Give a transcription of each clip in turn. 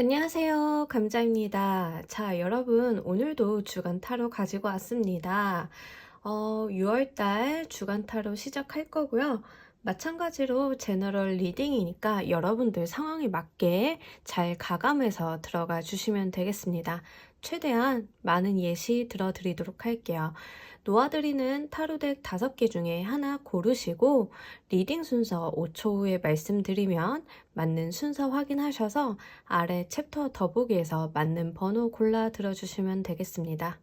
안녕하세요. 감자입니다. 자, 여러분, 오늘도 주간 타로 가지고 왔습니다. 6월달 주간 타로 시작할 거고요. 마찬가지로 제너럴 리딩이니까 여러분들 상황에 맞게 잘 가감해서 들어가 주시면 되겠습니다. 최대한 많은 예시 들어드리도록 할게요. 놓아드리는 타로덱 5개 중에 하나 고르시고 리딩 순서 5초 후에 말씀드리면 맞는 순서 확인하셔서 아래 챕터 더보기에서 맞는 번호 골라 들어주시면 되겠습니다.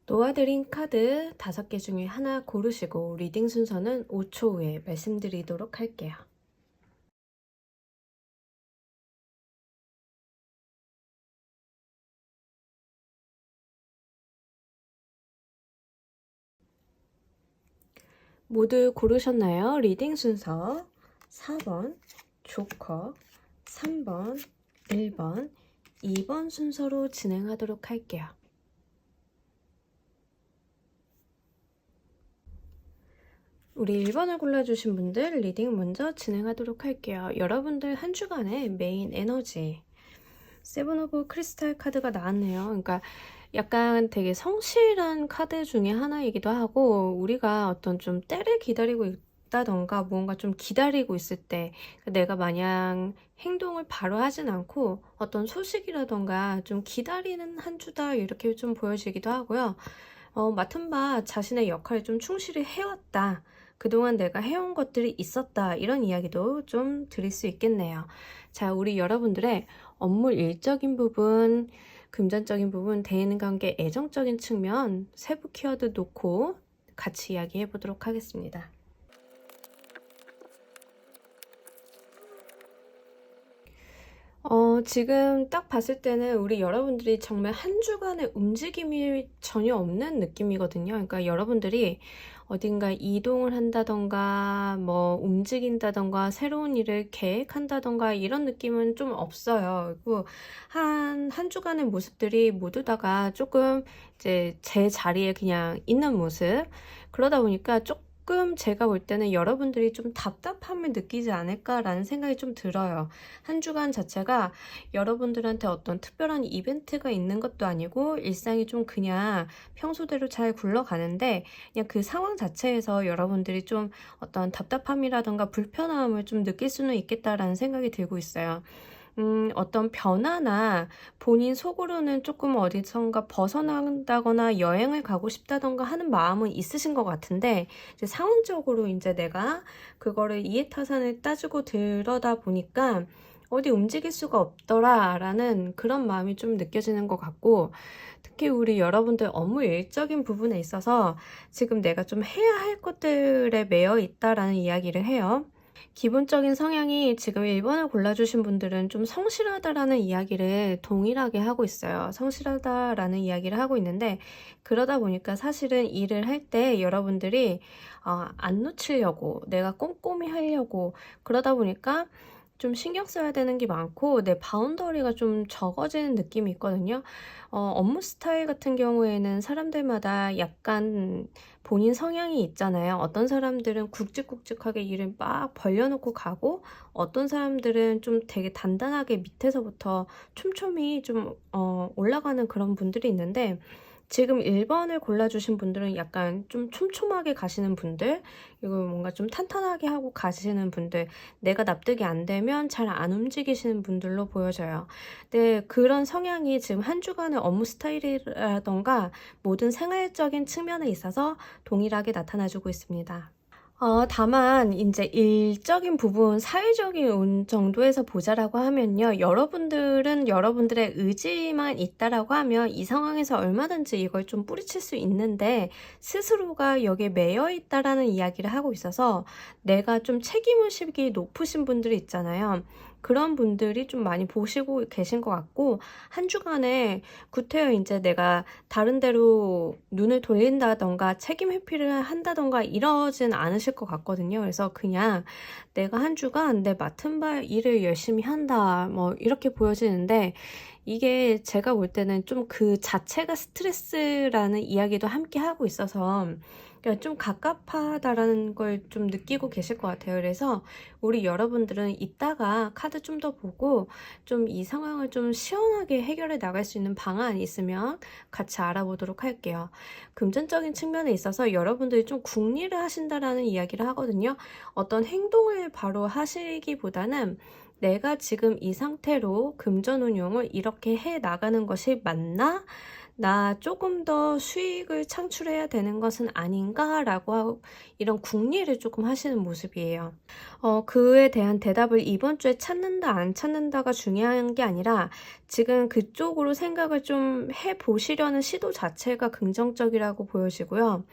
놓아드린 카드 5개 중에 하나 고르시고 리딩 순서는 5초 후에 말씀드리도록 할게요. 모두 고르셨나요? 리딩 순서 4번, 조커, 3번, 1번, 2번 순서로 진행하도록 할게요. 우리 1번을 골라주신 분들 리딩 먼저 진행하도록 할게요. 여러분들 한 주간의 메인 에너지 세븐 오브 크리스탈 카드가 나왔네요. 그러니까 약간 되게 성실한 카드 중에 하나이기도 하고 우리가 어떤 좀 때를 기다리고 있다던가 무언가 좀 기다리고 있을 때 내가 마냥 행동을 바로 하진 않고 어떤 소식이라던가 좀 기다리는 한 주다 이렇게 좀 보여지기도 하고요. 맡은 바 자신의 역할을 좀 충실히 해왔다. 그동안 내가 해온 것들이 있었다. 이런 이야기도 좀 드릴 수 있겠네요. 자, 우리 여러분들의 업무 일적인 부분, 금전적인 부분, 대인관계 애정적인 측면 세부 키워드 놓고 같이 이야기해 보도록 하겠습니다. 지금 딱 봤을 때는 우리 여러분들이 정말 한 주간의 움직임이 전혀 없는 느낌이거든요. 그러니까 여러분들이 어딘가 이동을 한다던가 뭐 움직인다던가 새로운 일을 계획한다던가 이런 느낌은 좀 없어요. 그리고 한 주간의 모습들이 모두 다가 조금 이제 제 자리에 그냥 있는 모습. 그러다 보니까 조금 제가 볼 때는 여러분들이 좀 답답함을 느끼지 않을까라는 생각이 좀 들어요. 한 주간 자체가 여러분들한테 어떤 특별한 이벤트가 있는 것도 아니고 일상이 좀 그냥 평소대로 잘 굴러가는데 그냥 그 상황 자체에서 여러분들이 좀 어떤 답답함이라던가 불편함을 좀 느낄 수는 있겠다라는 생각이 들고 있어요. 어떤 변화나 본인 속으로는 조금 어디선가 벗어난다거나 여행을 가고 싶다던가 하는 마음은 있으신 것 같은데 이제 상황적으로 이제 내가 그거를 이해타산을 따지고 들여다 보니까 어디 움직일 수가 없더라라는 그런 마음이 좀 느껴지는 것 같고 특히 우리 여러분들 업무 일적인 부분에 있어서 지금 내가 좀 해야 할 것들에 매여 있다라는 이야기를 해요. 기본적인 성향이 지금 1번을 골라주신 분들은 좀 성실하다라는 이야기를 동일하게 하고 있어요. 성실하다라는 이야기를 하고 있는데 그러다 보니까 사실은 일을 할 때 여러분들이 안 놓치려고 내가 꼼꼼히 하려고 그러다 보니까 좀 신경 써야 되는 게 많고 내 바운더리가 좀 적어지는 느낌이 있거든요. 업무 스타일 같은 경우에는 사람들마다 약간 본인 성향이 있잖아요. 어떤 사람들은 굵직굵직하게 일을 막 벌려놓고 가고 어떤 사람들은 좀 되게 단단하게 밑에서부터 촘촘히 좀 올라가는 그런 분들이 있는데 지금 1번을 골라주신 분들은 약간 좀 촘촘하게 가시는 분들 그리고 뭔가 좀 탄탄하게 하고 가시는 분들 내가 납득이 안 되면 잘 안 움직이시는 분들로 보여져요. 네, 그런 성향이 지금 한 주간의 업무 스타일이라던가 모든 생활적인 측면에 있어서 동일하게 나타나주고 있습니다. 다만 이제 일적인 부분, 사회적인 정도에서 보자라고 하면요. 여러분들은 여러분들의 의지만 있다라고 하면 이 상황에서 얼마든지 이걸 좀 뿌리칠 수 있는데 스스로가 여기에 매여 있다라는 이야기를 하고 있어서 내가 좀 책임의식이 높으신 분들이 있잖아요. 그런 분들이 좀 많이 보시고 계신 것 같고 한 주간에 구태여 이제 내가 다른 데로 눈을 돌린다던가 책임 회피를 한다던가 이러진 않으실 것 같거든요. 그래서 그냥 내가 한 주간 내 맡은 바 일을 열심히 한다 뭐 이렇게 보여지는데 이게 제가 볼 때는 좀 그 자체가 스트레스라는 이야기도 함께 하고 있어서 그러니까 좀 갑갑하다라는 걸 좀 느끼고 계실 것 같아요. 그래서 우리 여러분들은 이따가 카드 좀 더 보고 좀 이 상황을 좀 시원하게 해결해 나갈 수 있는 방안이 있으면 같이 알아보도록 할게요. 금전적인 측면에 있어서 여러분들이 좀 궁리를 하신다라는 이야기를 하거든요. 어떤 행동을 바로 하시기보다는 내가 지금 이 상태로 금전 운용을 이렇게 해 나가는 것이 맞나? 나 조금 더 수익을 창출해야 되는 것은 아닌가라고 하고 이런 궁리를 조금 하시는 모습이에요. 그에 대한 대답을 이번 주에 찾는다, 안 찾는다가 중요한 게 아니라 지금 그쪽으로 생각을 좀 해보시려는 시도 자체가 긍정적이라고 보여지고요.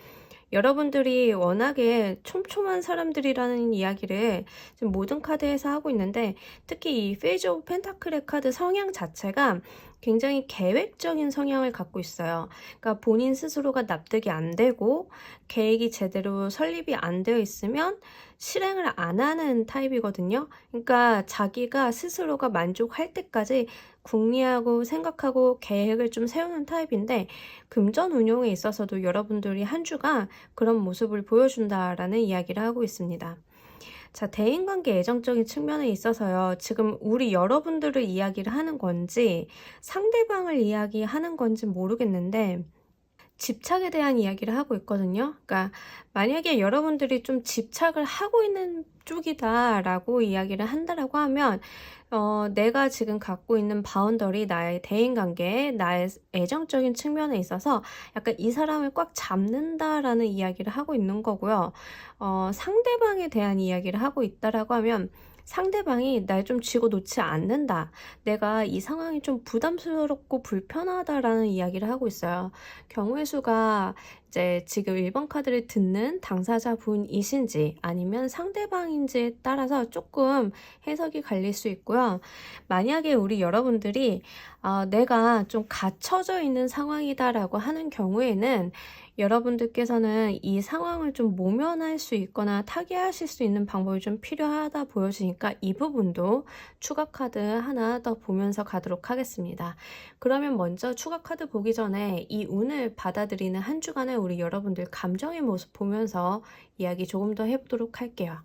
여러분들이 워낙에 촘촘한 사람들이라는 이야기를 지금 모든 카드에서 하고 있는데 특히 이 페이지 오브 펜타클의 카드 성향 자체가 굉장히 계획적인 성향을 갖고 있어요. 그러니까 본인 스스로가 납득이 안 되고 계획이 제대로 설립이 안 되어 있으면 실행을 안 하는 타입이거든요. 그러니까 자기가 스스로가 만족할 때까지 궁리하고 생각하고 계획을 좀 세우는 타입인데 금전 운용에 있어서도 여러분들이 한 주가 그런 모습을 보여준다라는 이야기를 하고 있습니다. 자, 대인관계 애정적인 측면에 있어서요. 지금 우리 여러분들을 이야기를 하는 건지 상대방을 이야기하는 건지 모르겠는데 집착에 대한 이야기를 하고 있거든요. 그러니까 만약에 여러분들이 좀 집착을 하고 있는 쪽이다라고 이야기를 한다라고 하면 내가 지금 갖고 있는 바운더리, 나의 대인관계, 나의 애정적인 측면에 있어서 약간 이 사람을 꽉 잡는다라는 이야기를 하고 있는 거고요. 상대방에 대한 이야기를 하고 있다라고 하면 상대방이 날 좀 쥐고 놓지 않는다. 내가 이 상황이 좀 부담스럽고 불편하다라는 이야기를 하고 있어요. 경우의 수가 이제 지금 1번 카드를 듣는 당사자분이신지 아니면 상대방인지에 따라서 조금 해석이 갈릴 수 있고요. 만약에 우리 여러분들이 내가 좀 갇혀져 있는 상황이다라고 하는 경우에는 여러분들께서는 이 상황을 좀 모면할 수 있거나 타개하실 수 있는 방법이 좀 필요하다 보여지니까 이 부분도 추가 카드 하나 더 보면서 가도록 하겠습니다. 그러면 먼저 추가 카드 보기 전에 이 운을 받아들이는 한 주간의 우리 여러분들 감정의 모습 보면서 이야기 조금 더 해보도록 할게요.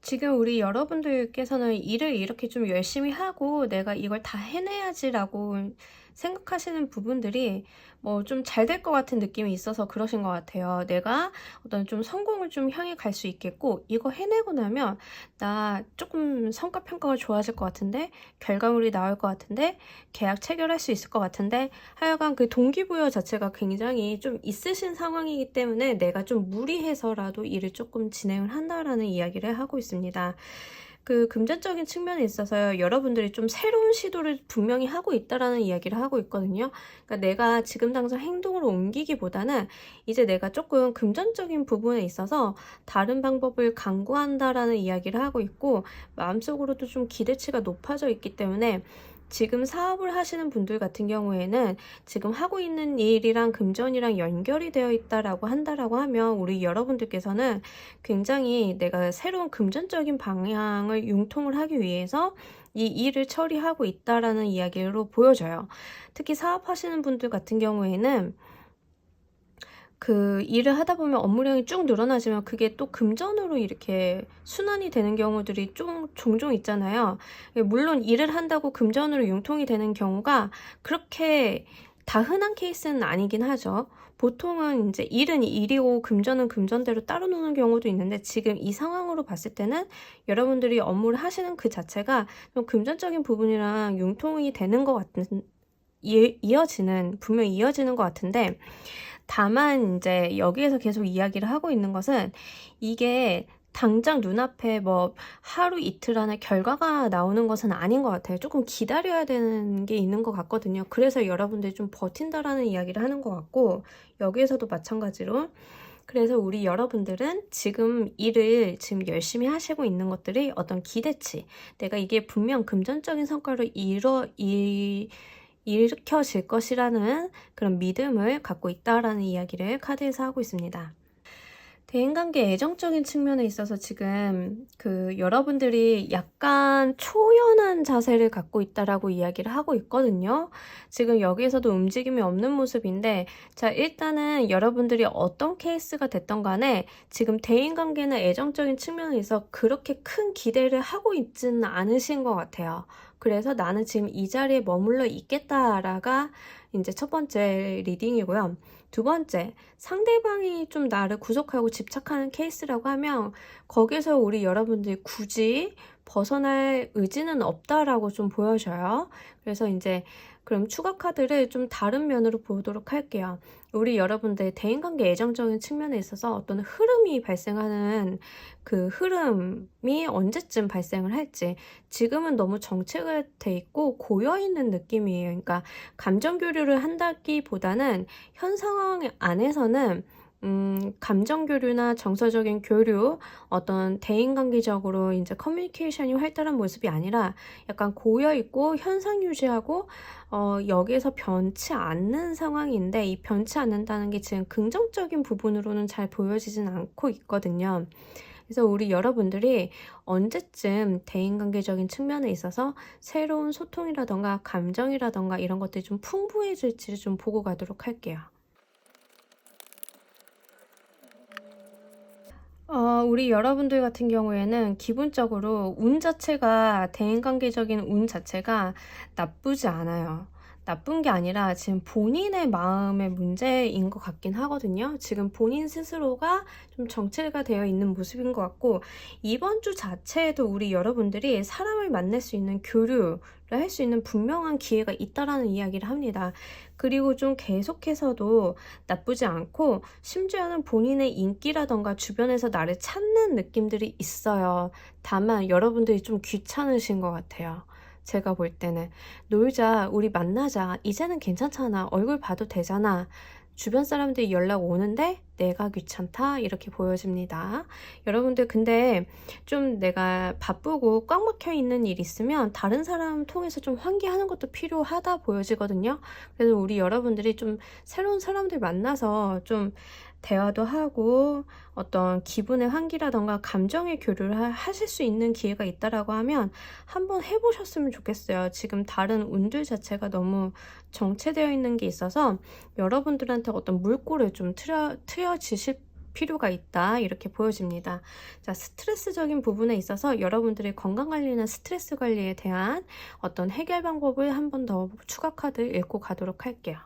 지금 우리 여러분들께서는 일을 이렇게 좀 열심히 하고 내가 이걸 다 해내야지라고 생각하시는 부분들이 뭐 좀 잘 될 것 같은 느낌이 있어서 그러신 것 같아요. 내가 어떤 좀 성공을 좀 향해 갈 수 있겠고 이거 해내고 나면 나 조금 성과 평가가 좋아질 것 같은데 결과물이 나올 것 같은데 계약 체결할 수 있을 것 같은데 하여간 그 동기부여 자체가 굉장히 좀 있으신 상황이기 때문에 내가 좀 무리해서라도 일을 조금 진행을 한다라는 이야기를 하고 있습니다. 그 금전적인 측면에 있어서 여러분들이 좀 새로운 시도를 분명히 하고 있다라는 이야기를 하고 있거든요. 그러니까 내가 지금 당장 행동으로 옮기기보다는 이제 내가 조금 금전적인 부분에 있어서 다른 방법을 강구한다라는 이야기를 하고 있고 마음속으로도 좀 기대치가 높아져 있기 때문에 지금 사업을 하시는 분들 같은 경우에는 지금 하고 있는 일이랑 금전이랑 연결이 되어 있다라고 한다라고 하면 우리 여러분들께서는 굉장히 내가 새로운 금전적인 방향을 융통을 하기 위해서 이 일을 처리하고 있다라는 이야기로 보여져요. 특히 사업하시는 분들 같은 경우에는 그 일을 하다 보면 업무량이 쭉 늘어나지만 그게 또 금전으로 이렇게 순환이 되는 경우들이 좀 종종 있잖아요. 물론 일을 한다고 금전으로 융통이 되는 경우가 그렇게 다 흔한 케이스는 아니긴 하죠. 보통은 이제 일은 일이고 금전은 금전대로 따로 노는 경우도 있는데 지금 이 상황으로 봤을 때는 여러분들이 업무를 하시는 그 자체가 좀 금전적인 부분이랑 융통이 되는 것 같은 분명히 이어지는 것 같은데 다만 이제 여기에서 계속 이야기를 하고 있는 것은 이게 당장 눈앞에 뭐 하루 이틀 안에 결과가 나오는 것은 아닌 것 같아요. 조금 기다려야 되는 게 있는 것 같거든요. 그래서 여러분들이 좀 버틴다라는 이야기를 하는 것 같고 여기에서도 마찬가지로 그래서 우리 여러분들은 지금 일을 지금 열심히 하시고 있는 것들이 어떤 기대치 내가 이게 분명 금전적인 성과로 일으켜질 것이라는 그런 믿음을 갖고 있다라는 이야기를 카드에서 하고 있습니다. 대인관계 애정적인 측면에 있어서 지금 여러분들이 약간 초연한 자세를 갖고 있다라고 이야기를 하고 있거든요. 지금 여기에서도 움직임이 없는 모습인데, 자, 일단은 여러분들이 어떤 케이스가 됐던 간에 지금 대인관계나 애정적인 측면에 있어서 그렇게 큰 기대를 하고 있지는 않으신 것 같아요. 그래서 나는 지금 이 자리에 머물러 있겠다라가 이제 첫 번째 리딩이고요. 두 번째, 상대방이 좀 나를 구속하고 집착하는 케이스라고 하면 거기서 우리 여러분들이 굳이 벗어날 의지는 없다라고 좀 보여져요. 그래서 이제 그럼 추가 카드를 좀 다른 면으로 보도록 할게요. 우리 여러분들 대인관계 애정적인 측면에 있어서 어떤 흐름이 발생하는 그 흐름이 언제쯤 발생을 할지, 지금은 너무 정체가 돼 있고 고여있는 느낌이에요. 그러니까 감정 교류를 한다기보다는 현 상황 안에서는 감정 교류나 정서적인 교류, 어떤 대인관계적으로 이제 커뮤니케이션이 활달한 모습이 아니라 약간 고여있고 현상 유지하고 여기에서 변치 않는 상황인데, 이 변치 않는다는 게 지금 긍정적인 부분으로는 잘 보여지진 않고 있거든요. 그래서 우리 여러분들이 언제쯤 대인관계적인 측면에 있어서 새로운 소통이라던가 감정이라던가 이런 것들이 좀 풍부해질지를 좀 보고 가도록 할게요. 우리 여러분들 같은 경우에는 기본적으로 운 자체가, 대인관계적인 운 자체가 나쁘지 않아요. 나쁜 게 아니라 지금 본인의 마음의 문제인 것 같긴 하거든요. 지금 본인 스스로가 좀 정체가 되어 있는 모습인 것 같고, 이번 주 자체에도 우리 여러분들이 사람을 만날 수 있는 교류를 할 수 있는 분명한 기회가 있다라는 이야기를 합니다. 그리고 좀 계속해서도 나쁘지 않고, 심지어는 본인의 인기라던가 주변에서 나를 찾는 느낌들이 있어요. 다만 여러분들이 좀 귀찮으신 것 같아요. 제가 볼 때는 놀자, 우리 만나자, 이제는 괜찮잖아, 얼굴 봐도 되잖아, 주변 사람들이 연락 오는데 내가 귀찮다, 이렇게 보여집니다. 여러분들 근데 좀 내가 바쁘고 꽉 막혀 있는 일 있으면 다른 사람 통해서 좀 환기하는 것도 필요하다 보여지거든요. 그래서 우리 여러분들이 좀 새로운 사람들 만나서 좀 대화도 하고 어떤 기분의 환기라던가 감정의 교류를 하실 수 있는 기회가 있다라고 하면 한번 해보셨으면 좋겠어요. 지금 다른 운들 자체가 너무 정체되어 있는 게 있어서 여러분들한테 어떤 물꼬를 좀 트여지실 필요가 있다, 이렇게 보여집니다. 자, 스트레스적인 부분에 있어서 여러분들의 건강관리나 스트레스 관리에 대한 어떤 해결 방법을 한 번 더 추가 카드 읽고 가도록 할게요.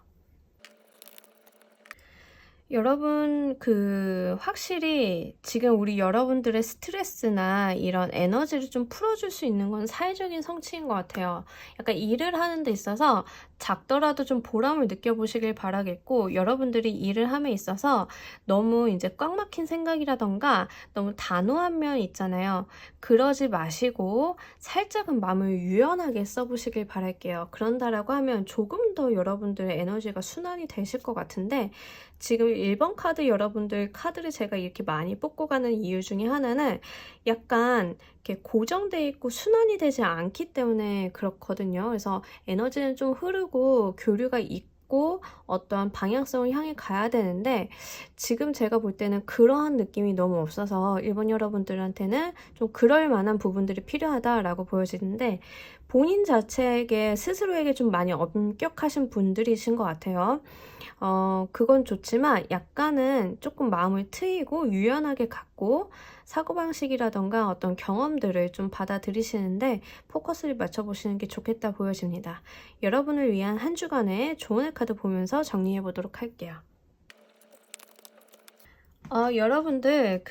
여러분, 확실히 지금 우리 여러분들의 스트레스나 이런 에너지를 좀 풀어줄 수 있는 건 사회적인 성취인 것 같아요. 약간 일을 하는 데 있어서 작더라도 좀 보람을 느껴보시길 바라겠고, 여러분들이 일을 함에 있어서 너무 이제 꽉 막힌 생각이라던가 너무 단호한 면 있잖아요. 그러지 마시고 살짝은 마음을 유연하게 써보시길 바랄게요. 그런다라고 하면 조금 더 여러분들의 에너지가 순환이 되실 것 같은데, 지금 1번 카드 여러분들 카드를 제가 이렇게 많이 뽑고 가는 이유 중에 하나는 약간 이렇게 고정되어 있고 순환이 되지 않기 때문에 그렇거든요. 그래서 에너지는 좀 흐르고 교류가 있고 어떠한 방향성을 향해 가야 되는데, 지금 제가 볼 때는 그러한 느낌이 너무 없어서 1번 여러분들한테는 좀 그럴 만한 부분들이 필요하다라고 보여지는데, 본인 자체에게 스스로에게 좀 많이 엄격하신 분들이신 것 같아요. 그건 좋지만 약간은 조금 마음을 트이고 유연하게 갖고 사고방식이라던가 어떤 경험들을 좀 받아들이시는데 포커스를 맞춰보시는 게 좋겠다 보여집니다. 여러분을 위한 한 주간의 좋은 카드 보면서 정리해 보도록 할게요. 여러분들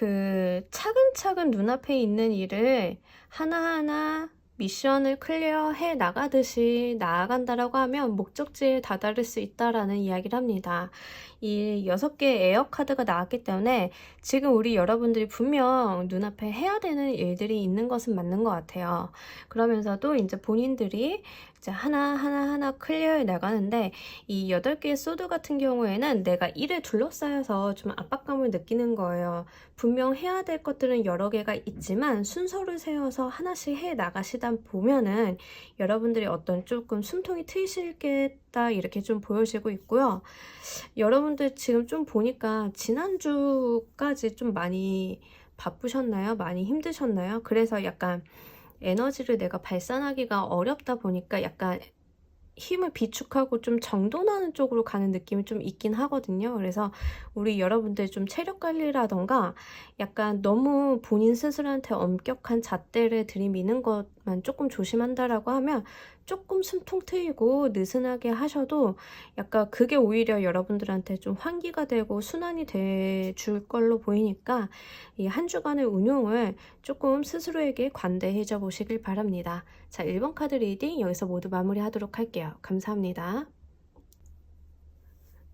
차근차근 눈앞에 있는 일을 하나하나 미션을 클리어해 나가듯이 나아간다라고 하면 목적지에 다다를 수 있다라는 이야기를 합니다. 이 6개의 에어 카드가 나왔기 때문에 지금 우리 여러분들이 분명 눈앞에 해야 되는 일들이 있는 것은 맞는 것 같아요. 그러면서도 이제 본인들이 이제 하나하나 클리어해 나가는데, 이 8개의 소드 같은 경우에는 내가 일에 둘러싸여서 좀 압박감을 느끼는 거예요. 분명 해야 될 것들은 여러 개가 있지만 순서를 세워서 하나씩 해 나가시다 하다 보면은 여러분들이 어떤 조금 숨통이 트이시겠다 이렇게 좀 보여지고 있고요. 여러분들 지금 좀 보니까 지난주까지 좀 많이 바쁘셨나요? 많이 힘드셨나요? 그래서 약간 에너지를 내가 발산하기가 어렵다 보니까 약간 힘을 비축하고 좀 정돈하는 쪽으로 가는 느낌이 좀 있긴 하거든요. 그래서 우리 여러분들 좀 체력 관리라던가 약간 너무 본인 스스로한테 엄격한 잣대를 들이미는 것만 조금 조심한다라고 하면 조금 숨통 트이고 느슨하게 하셔도 약간 그게 오히려 여러분들한테 좀 환기가 되고 순환이 돼 줄 걸로 보이니까 이 한 주간의 운용을 조금 스스로에게 관대해져 보시길 바랍니다. 자, 1번 카드 리딩 여기서 모두 마무리하도록 할게요. 감사합니다.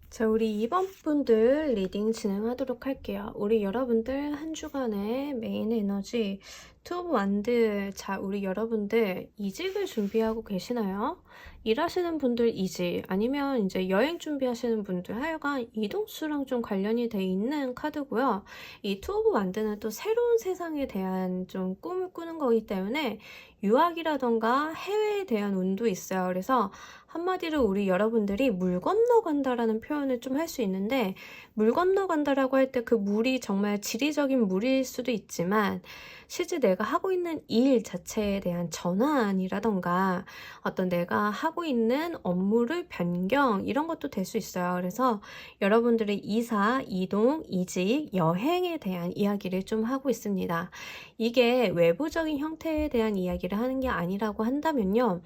자, 우리 2번 분들 리딩 진행하도록 할게요. 우리 여러분들 한 주간의 메인 에너지 투 오브 완드. 자, 우리 여러분들 이직을 준비하고 계시나요? 일하시는 분들 이직, 아니면 이제 여행 준비하시는 분들, 하여간 이동수랑 좀 관련이 돼 있는 카드고요. 이 투 오브 완드는 또 새로운 세상에 대한 좀 꿈을 꾸는 거기 때문에 유학이라던가 해외에 대한 운도 있어요. 그래서 한마디로 우리 여러분들이 물 건너간다라는 표현을 좀 할 수 있는데, 물 건너간다라고 할 때 그 물이 정말 지리적인 물일 수도 있지만 실제 내가 하고 있는 일 자체에 대한 전환이라던가 어떤 내가 하고 있는 업무를 변경, 이런 것도 될 수 있어요. 그래서 여러분들의 이사, 이동, 이직, 여행에 대한 이야기를 좀 하고 있습니다. 이게 외부적인 형태에 대한 이야기를 하는 게 아니라고 한다면요,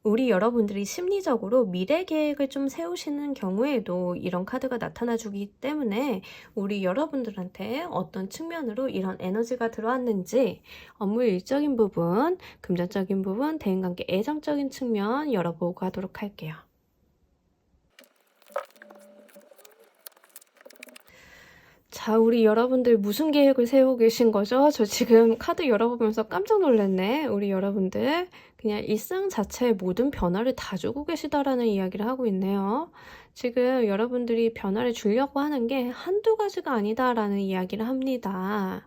우리 여러분들이 심리적으로 미래 계획을 좀 세우시는 경우에도 이런 카드가 나타나 주기 때문에 우리 여러분들한테 어떤 측면으로 이런 에너지가 들어왔는지 업무 일적인 부분, 금전적인 부분, 대인관계 애정적인 측면 열어보고 하도록 할게요. 자, 우리 여러분들 무슨 계획을 세우고 계신 거죠? 저 지금 카드 열어보면서 깜짝 놀랐네. 우리 여러분들 그냥 일상 자체의 모든 변화를 다 주고 계시다라는 이야기를 하고 있네요. 지금 여러분들이 변화를 주려고 하는 게 한두 가지가 아니다라는 이야기를 합니다.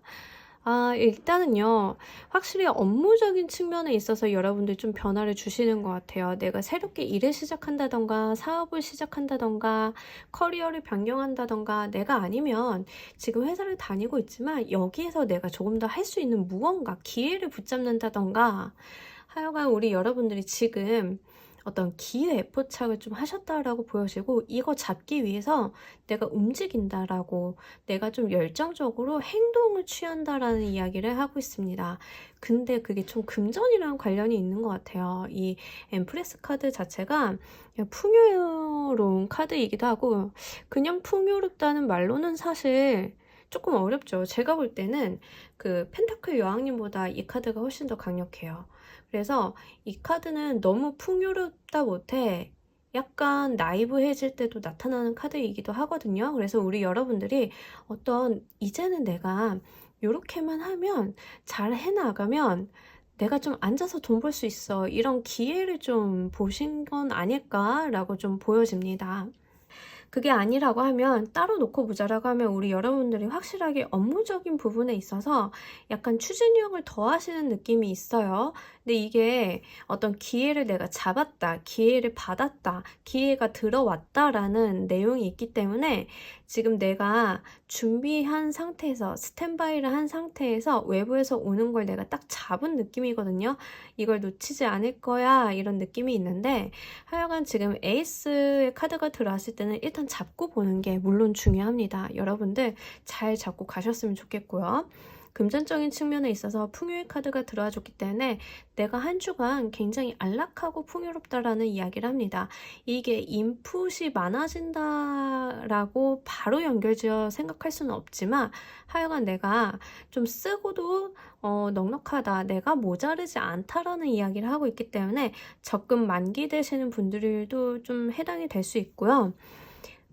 일단은요, 확실히 업무적인 측면에 있어서 여러분들 좀 변화를 주시는 것 같아요. 내가 새롭게 일을 시작한다던가, 사업을 시작한다던가, 커리어를 변경한다던가, 내가 아니면 지금 회사를 다니고 있지만 여기에서 내가 조금 더 할 수 있는 무언가, 기회를 붙잡는다던가, 하여간 우리 여러분들이 지금 어떤 기회 포착을 좀 하셨다라고 보여지고, 이거 잡기 위해서 내가 움직인다라고, 내가 좀 열정적으로 행동을 취한다라는 이야기를 하고 있습니다. 근데 그게 좀 금전이랑 관련이 있는 것 같아요. 이 엠프레스 카드 자체가 풍요로운 카드이기도 하고, 그냥 풍요롭다는 말로는 사실 조금 어렵죠. 제가 볼 때는 그 펜타클 여왕님보다 이 카드가 훨씬 더 강력해요. 그래서 이 카드는 너무 풍요롭다 못해 약간 나이브해질 때도 나타나는 카드이기도 하거든요. 그래서 우리 여러분들이 어떤 이제는 내가 이렇게만 하면 잘 해나가면 내가 좀 앉아서 돈 벌 수 있어, 이런 기회를 좀 보신 건 아닐까라고 좀 보여집니다. 그게 아니라고 하면, 따로 놓고 보자라고 하면 우리 여러분들이 확실하게 업무적인 부분에 있어서 약간 추진력을 더하시는 느낌이 있어요. 근데 이게 어떤 기회를 내가 잡았다, 기회를 받았다, 기회가 들어왔다라는 내용이 있기 때문에 지금 내가 준비한 상태에서, 스탠바이를 한 상태에서 외부에서 오는 걸 내가 딱 잡은 느낌이거든요. 이걸 놓치지 않을 거야, 이런 느낌이 있는데, 하여간 지금 에이스의 카드가 들어왔을 때는 일단 잡고 보는 게 물론 중요합니다. 여러분들 잘 잡고 가셨으면 좋겠고요. 금전적인 측면에 있어서 풍요의 카드가 들어와 줬기 때문에 내가 한 주간 굉장히 안락하고 풍요롭다라는 이야기를 합니다. 이게 인풋이 많아진다라고 바로 연결지어 생각할 수는 없지만, 하여간 내가 좀 쓰고도 넉넉하다, 내가 모자르지 않다라는 이야기를 하고 있기 때문에 적금 만기 되시는 분들도 좀 해당이 될 수 있고요.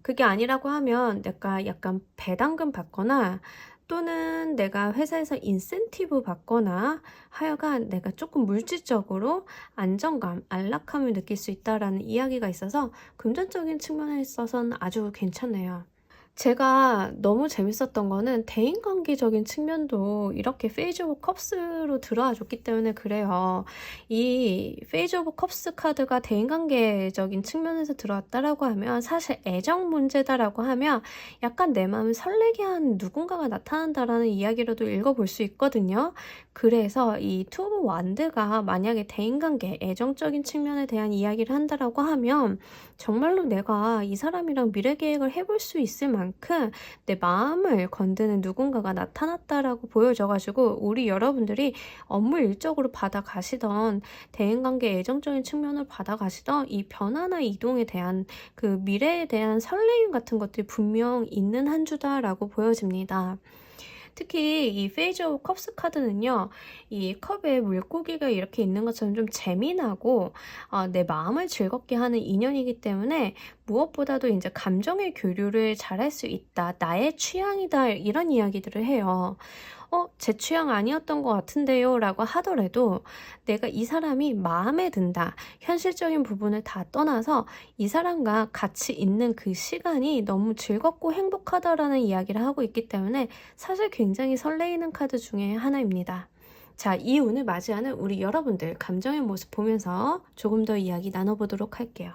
그게 아니라고 하면 내가 약간 배당금 받거나, 또는 내가 회사에서 인센티브 받거나, 하여간 내가 조금 물질적으로 안정감, 안락함을 느낄 수 있다라는 이야기가 있어서 금전적인 측면에 있어서는 아주 괜찮네요. 제가 너무 재밌었던 거는 대인관계적인 측면도 이렇게 페이즈 오브 컵스로 들어와 줬기 때문에 그래요. 이 페이즈 오브 컵스 카드가 대인관계적인 측면에서 들어왔다라고 하면 사실 애정 문제다라고 하면 약간 내 마음을 설레게 한 누군가가 나타난다라는 이야기로도 읽어볼 수 있거든요. 그래서 이 투 오브 완드가 만약에 대인관계, 애정적인 측면에 대한 이야기를 한다라고 하면 정말로 내가 이 사람이랑 미래 계획을 해볼 수 있을 만큼 내 마음을 건드는 누군가가 나타났다라고 보여져가지고 우리 여러분들이 업무 일적으로 받아가시던 대인관계 애정적인 측면을 받아가시던 이 변화나 이동에 대한 그 미래에 대한 설레임 같은 것들이 분명 있는 한 주다라고 보여집니다. 특히 이 페이즈 오브 컵스 카드는요, 이 컵에 물고기가 이렇게 있는 것처럼 좀 재미나고 내 마음을 즐겁게 하는 인연이기 때문에 무엇보다도 이제 감정의 교류를 잘할 수 있다. 나의 취향이다. 이런 이야기들을 해요. 제 취향 아니었던 것 같은데요 라고 하더라도 내가 이 사람이 마음에 든다. 현실적인 부분을 다 떠나서 이 사람과 같이 있는 그 시간이 너무 즐겁고 행복하다라는 이야기를 하고 있기 때문에 사실 굉장히 설레이는 카드 중에 하나입니다. 자, 이 운을 맞이하는 우리 여러분들 감정의 모습 보면서 조금 더 이야기 나눠보도록 할게요.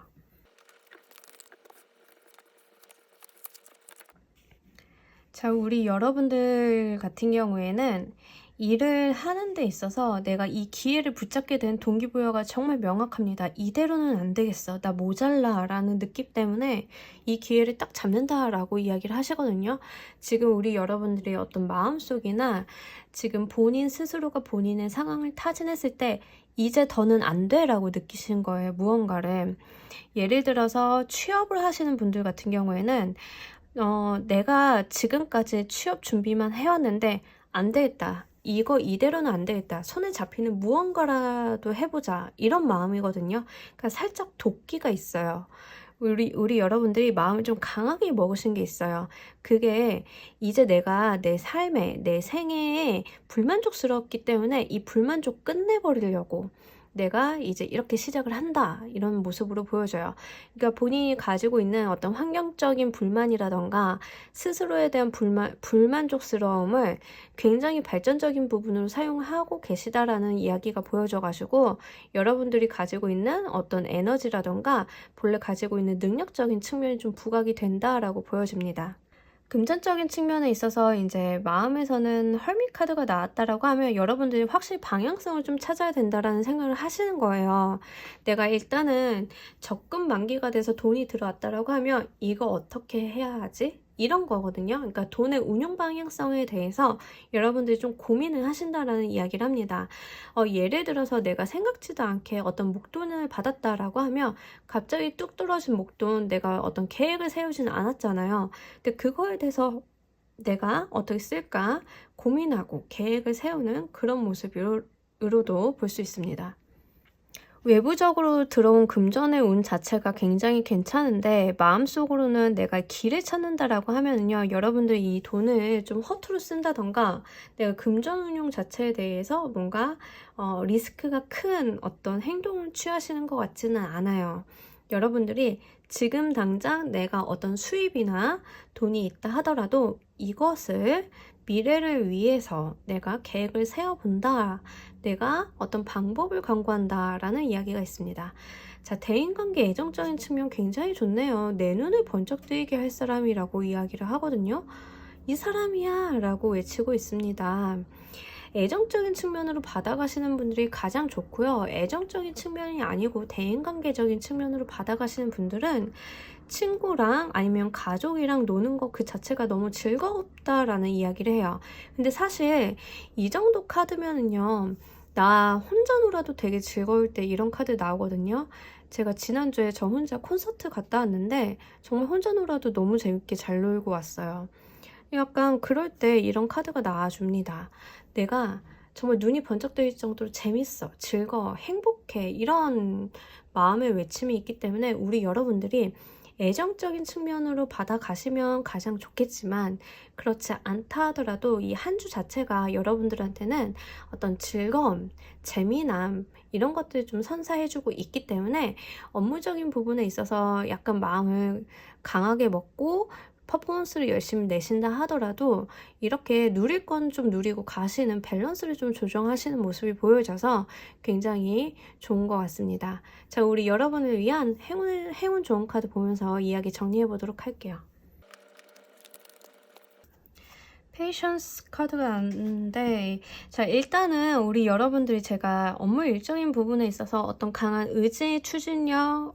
자, 우리 여러분들 같은 경우에는 일을 하는 데 있어서 내가 이 기회를 붙잡게 된 동기부여가 정말 명확합니다. 이대로는 안 되겠어. 나 모자라 라는 느낌 때문에 이 기회를 딱 잡는다라고 이야기를 하시거든요. 지금 우리 여러분들의 어떤 마음속이나 지금 본인 스스로가 본인의 상황을 타진했을 때 이제 더는 안 돼 라고 느끼신 거예요. 무언가를. 예를 들어서 취업을 하시는 분들 같은 경우에는 내가 지금까지 취업 준비만 해왔는데 안 되겠다. 이거 이대로는 안 되겠다. 손에 잡히는 무언가라도 해보자. 이런 마음이거든요. 그러니까 살짝 도끼가 있어요. 우리 여러분들이 마음을 좀 강하게 먹으신 게 있어요. 그게 이제 내가 내 삶에, 내 생애에 불만족스럽기 때문에 이 불만족 끝내버리려고 내가 이제 이렇게 시작을 한다 이런 모습으로 보여져요. 그러니까 본인이 가지고 있는 어떤 환경적인 불만이라던가 스스로에 대한 불만족스러움을 굉장히 발전적인 부분으로 사용하고 계시다라는 이야기가 보여져가지고 여러분들이 가지고 있는 어떤 에너지라던가 본래 가지고 있는 능력적인 측면이 좀 부각이 된다라고 보여집니다. 금전적인 측면에 있어서 이제 마음에서는 헐밋 카드가 나왔다라고 하면 여러분들이 확실히 방향성을 좀 찾아야 된다라는 생각을 하시는 거예요. 내가 일단은 적금 만기가 돼서 돈이 들어왔다라고 하면 이거 어떻게 해야 하지? 이런 거거든요. 그러니까 돈의 운용 방향성에 대해서 여러분들이 좀 고민을 하신다라는 이야기를 합니다. 예를 들어서 내가 생각지도 않게 어떤 목돈을 받았다라고 하면 갑자기 뚝 떨어진 목돈 내가 어떤 계획을 세우지는 않았잖아요. 근데 그거에 대해서 내가 어떻게 쓸까 고민하고 계획을 세우는 그런 모습으로도 볼 수 있습니다. 외부적으로 들어온 금전의 운 자체가 굉장히 괜찮은데 마음속으로는 내가 길을 찾는다라고 하면은요, 여러분들 이 돈을 좀 허투루 쓴다던가 내가 금전 운용 자체에 대해서 뭔가 리스크가 큰 어떤 행동을 취하시는 것 같지는 않아요. 여러분들이 지금 당장 내가 어떤 수입이나 돈이 있다 하더라도 이것을 미래를 위해서 내가 계획을 세워본다. 내가 어떤 방법을 강구한다 라는 이야기가 있습니다. 자, 대인관계 애정적인 측면 굉장히 좋네요. 내 눈을 번쩍 뜨이게 할 사람이라고 이야기를 하거든요. 이 사람이야 라고 외치고 있습니다. 애정적인 측면으로 받아가시는 분들이 가장 좋고요. 애정적인 측면이 아니고 대인관계적인 측면으로 받아가시는 분들은 친구랑 아니면 가족이랑 노는 것 그 자체가 너무 즐겁다라는 이야기를 해요. 근데 사실 이 정도 카드면은요, 나 혼자 놀아도 되게 즐거울 때 이런 카드 나오거든요. 제가 지난주에 저 혼자 콘서트 갔다 왔는데 정말 혼자 놀아도 너무 재밌게 잘 놀고 왔어요. 약간 그럴 때 이런 카드가 나와줍니다. 내가 정말 눈이 번쩍 뜨일 정도로 재밌어, 즐거워, 행복해 이런 마음의 외침이 있기 때문에 우리 여러분들이 애정적인 측면으로 받아가시면 가장 좋겠지만 그렇지 않다 하더라도 이 한 주 자체가 여러분들한테는 어떤 즐거움, 재미남 이런 것들을 좀 선사해주고 있기 때문에 업무적인 부분에 있어서 약간 마음을 강하게 먹고 퍼포먼스를 열심히 내신다 하더라도 이렇게 누릴 건 좀 누리고 가시는 밸런스를 좀 조정하시는 모습이 보여져서 굉장히 좋은 것 같습니다. 자, 우리 여러분을 위한 행운 좋은 카드 보면서 이야기 정리해 보도록 할게요. 페이션스 카드가 왔는데, 자, 일단은 우리 여러분들이 제가 업무 일적인 부분에 있어서 어떤 강한 의지, 추진력,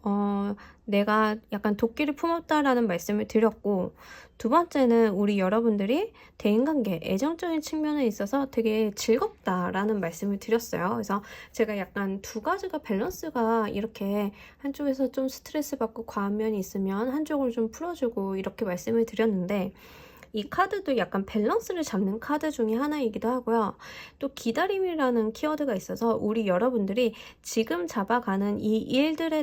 내가 약간 도끼를 품었다라는 말씀을 드렸고, 두 번째는 우리 여러분들이 대인관계, 애정적인 측면에 있어서 되게 즐겁다라는 말씀을 드렸어요. 그래서 제가 약간 두 가지가 밸런스가 이렇게 한쪽에서 좀 스트레스 받고 과한 면이 있으면 한쪽을 좀 풀어주고 이렇게 말씀을 드렸는데, 이 카드도 약간 밸런스를 잡는 카드 중에 하나이기도 하고요. 또 기다림이라는 키워드가 있어서 우리 여러분들이 지금 잡아가는 이 일들에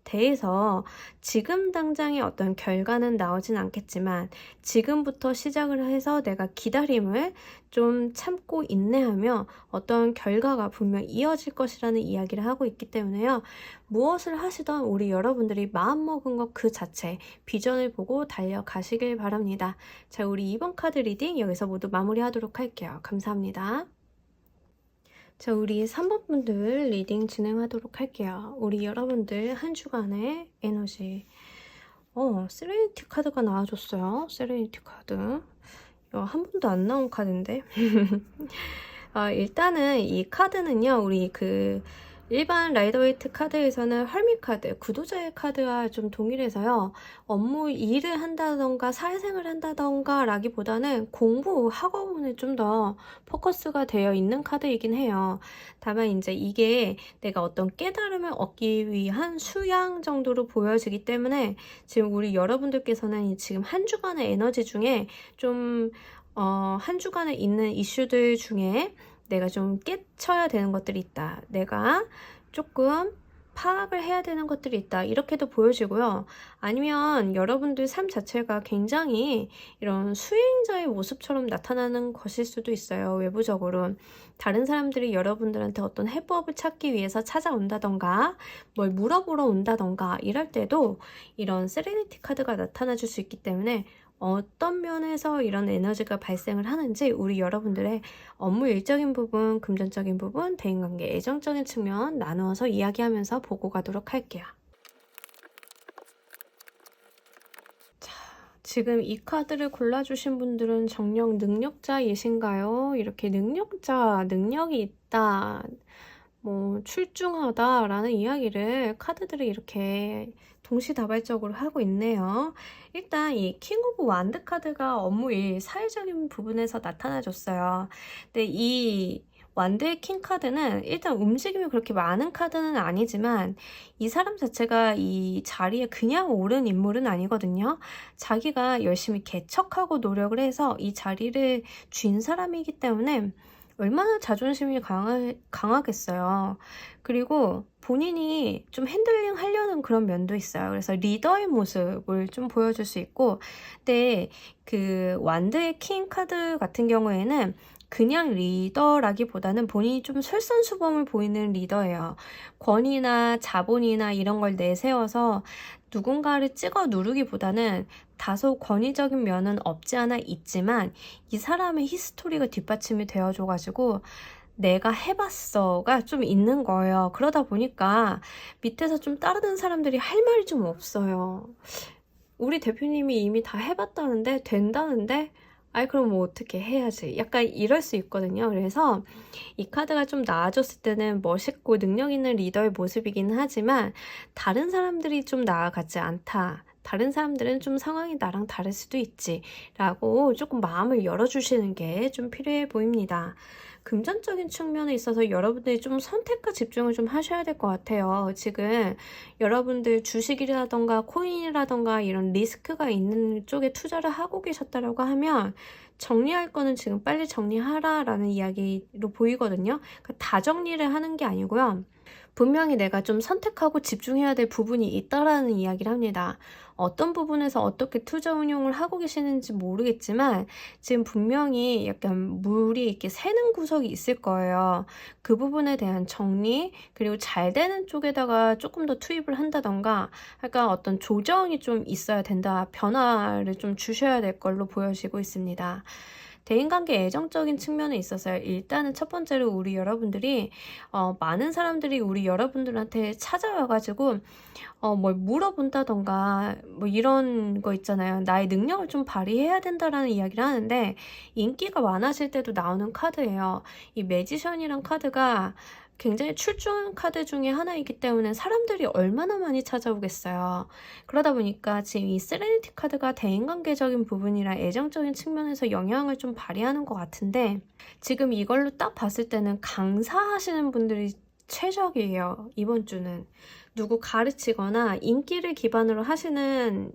대해서 지금 당장의 어떤 결과는 나오진 않겠지만 지금부터 시작을 해서 내가 기다림을 좀 참고 인내하며 어떤 결과가 분명 이어질 것이라는 이야기를 하고 있기 때문에요. 무엇을 하시던 우리 여러분들이 마음먹은 것 그 자체 비전을 보고 달려가시길 바랍니다. 자, 우리 이번 카드 리딩 여기서 모두 마무리하도록 할게요. 감사합니다. 자, 우리 3번 분들 리딩 진행하도록 할게요. 우리 여러분들 한 주간의 에너지. 세레니티 카드가 나와줬어요. 세레니티 카드. 한 번도 안 나온 카드인데. 일단은 이 카드는요, 우리 일반 라이더웨이트 카드에서는 헐미 카드, 구도자의 카드와 좀 동일해서요. 업무 일을 한다던가 사회생활을 한다던가 라기보다는 공부, 학업에 좀 더 포커스가 되어 있는 카드이긴 해요. 다만 이제 이게 내가 어떤 깨달음을 얻기 위한 수양 정도로 보여지기 때문에 지금 우리 여러분들께서는 지금 한 주간의 에너지 중에 좀 한 주간에 있는 이슈들 중에 내가 좀 깨쳐야 되는 것들이 있다. 내가 조금 파악을 해야 되는 것들이 있다. 이렇게도 보여지고요. 아니면 여러분들 삶 자체가 굉장히 이런 수행자의 모습처럼 나타나는 것일 수도 있어요. 외부적으로. 다른 사람들이 여러분들한테 어떤 해법을 찾기 위해서 찾아온다던가 뭘 물어보러 온다던가 이럴 때도 이런 세레니티 카드가 나타나 줄 수 있기 때문에 어떤 면에서 이런 에너지가 발생을 하는지 우리 여러분들의 업무 일적인 부분, 금전적인 부분, 대인관계, 애정적인 측면 나누어서 이야기하면서 보고 가도록 할게요. 자, 지금 이 카드를 골라주신 분들은 정녕 능력자이신가요? 이렇게 능력이 있다, 출중하다라는 이야기를 카드들이 이렇게 동시다발적으로 하고 있네요. 일단 이 킹 오브 완드 카드가 업무일 사회적인 부분에서 나타나줬어요. 근데 이 완드의 킹 카드는 일단 움직임이 그렇게 많은 카드는 아니지만 이 사람 자체가 이 자리에 그냥 오른 인물은 아니거든요. 자기가 열심히 개척하고 노력을 해서 이 자리를 쥔 사람이기 때문에 얼마나 자존심이 강하겠어요. 그리고 본인이 좀 핸들링 하려는 그런 면도 있어요. 그래서 리더의 모습을 좀 보여줄 수 있고, 근데 완드의 킹 카드 같은 경우에는 그냥 리더라기보다는 본인이 좀 솔선수범을 보이는 리더예요. 권위나 자본이나 이런 걸 내세워서 누군가를 찍어 누르기보다는 다소 권위적인 면은 없지 않아 있지만 이 사람의 히스토리가 뒷받침이 되어줘가지고 내가 해봤어가 좀 있는 거예요. 그러다 보니까 밑에서 좀 따르는 사람들이 할 말이 좀 없어요. 우리 대표님이 이미 다 해봤다는데 된다는데 그럼 뭐 어떻게 해야지 약간 이럴 수 있거든요. 그래서 이 카드가 좀 나아졌을 때는 멋있고 능력 있는 리더의 모습이긴 하지만 다른 사람들이 좀 나아가지 않다, 다른 사람들은 좀 상황이 나랑 다를 수도 있지 라고 조금 마음을 열어주시는 게 좀 필요해 보입니다. 금전적인 측면에 있어서 여러분들이 좀 선택과 집중을 좀 하셔야 될 것 같아요. 지금 여러분들 주식이라던가 코인이라던가 이런 리스크가 있는 쪽에 투자를 하고 계셨다라고 하면 정리할 거는 지금 빨리 정리하라 라는 이야기로 보이거든요. 그러니까 다 정리를 하는 게 아니고요. 분명히 내가 좀 선택하고 집중해야 될 부분이 있다라는 이야기를 합니다. 어떤 부분에서 어떻게 투자 운용을 하고 계시는지 모르겠지만 지금 분명히 약간 물이 이렇게 새는 구석이 있을 거예요. 그 부분에 대한 정리, 그리고 잘 되는 쪽에다가 조금 더 투입을 한다던가 약간 어떤 조정이 좀 있어야 된다, 변화를 좀 주셔야 될 걸로 보여지고 있습니다. 대인관계 애정적인 측면에 있어서요. 일단은 첫 번째로 우리 여러분들이 많은 사람들이 우리 여러분들한테 찾아와가지고 뭘 물어본다던가 뭐 이런 거 있잖아요. 나의 능력을 좀 발휘해야 된다라는 이야기를 하는데 인기가 많아질 때도 나오는 카드예요. 이 매지션이란 카드가 굉장히 출중한 카드 중에 하나이기 때문에 사람들이 얼마나 많이 찾아오겠어요. 그러다 보니까 지금 이 세레니티 카드가 대인관계적인 부분이랑 애정적인 측면에서 영향을 좀 발휘하는 것 같은데 지금 이걸로 딱 봤을 때는 강사하시는 분들이 최적이에요. 이번 주는. 누구 가르치거나 인기를 기반으로 하시는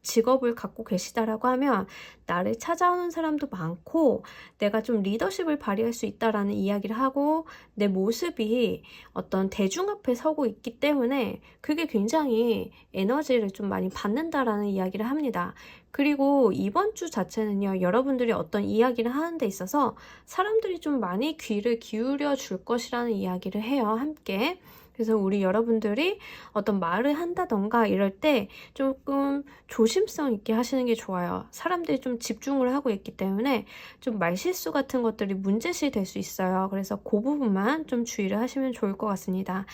직업을 갖고 계시다라고 하면 나를 찾아오는 사람도 많고 내가 좀 리더십을 발휘할 수 있다라는 이야기를 하고 내 모습이 어떤 대중 앞에 서고 있기 때문에 그게 굉장히 에너지를 좀 많이 받는다라는 이야기를 합니다. 그리고 이번 주 자체는요, 여러분들이 어떤 이야기를 하는 데 있어서 사람들이 좀 많이 귀를 기울여 줄 것이라는 이야기를 해요, 함께. 그래서 우리 여러분들이 어떤 말을 한다던가 이럴 때 조금 조심성 있게 하시는 게 좋아요. 사람들이 좀 집중을 하고 있기 때문에 좀 말실수 같은 것들이 문제시 될 수 있어요. 그래서 그 부분만 좀 주의를 하시면 좋을 것 같습니다.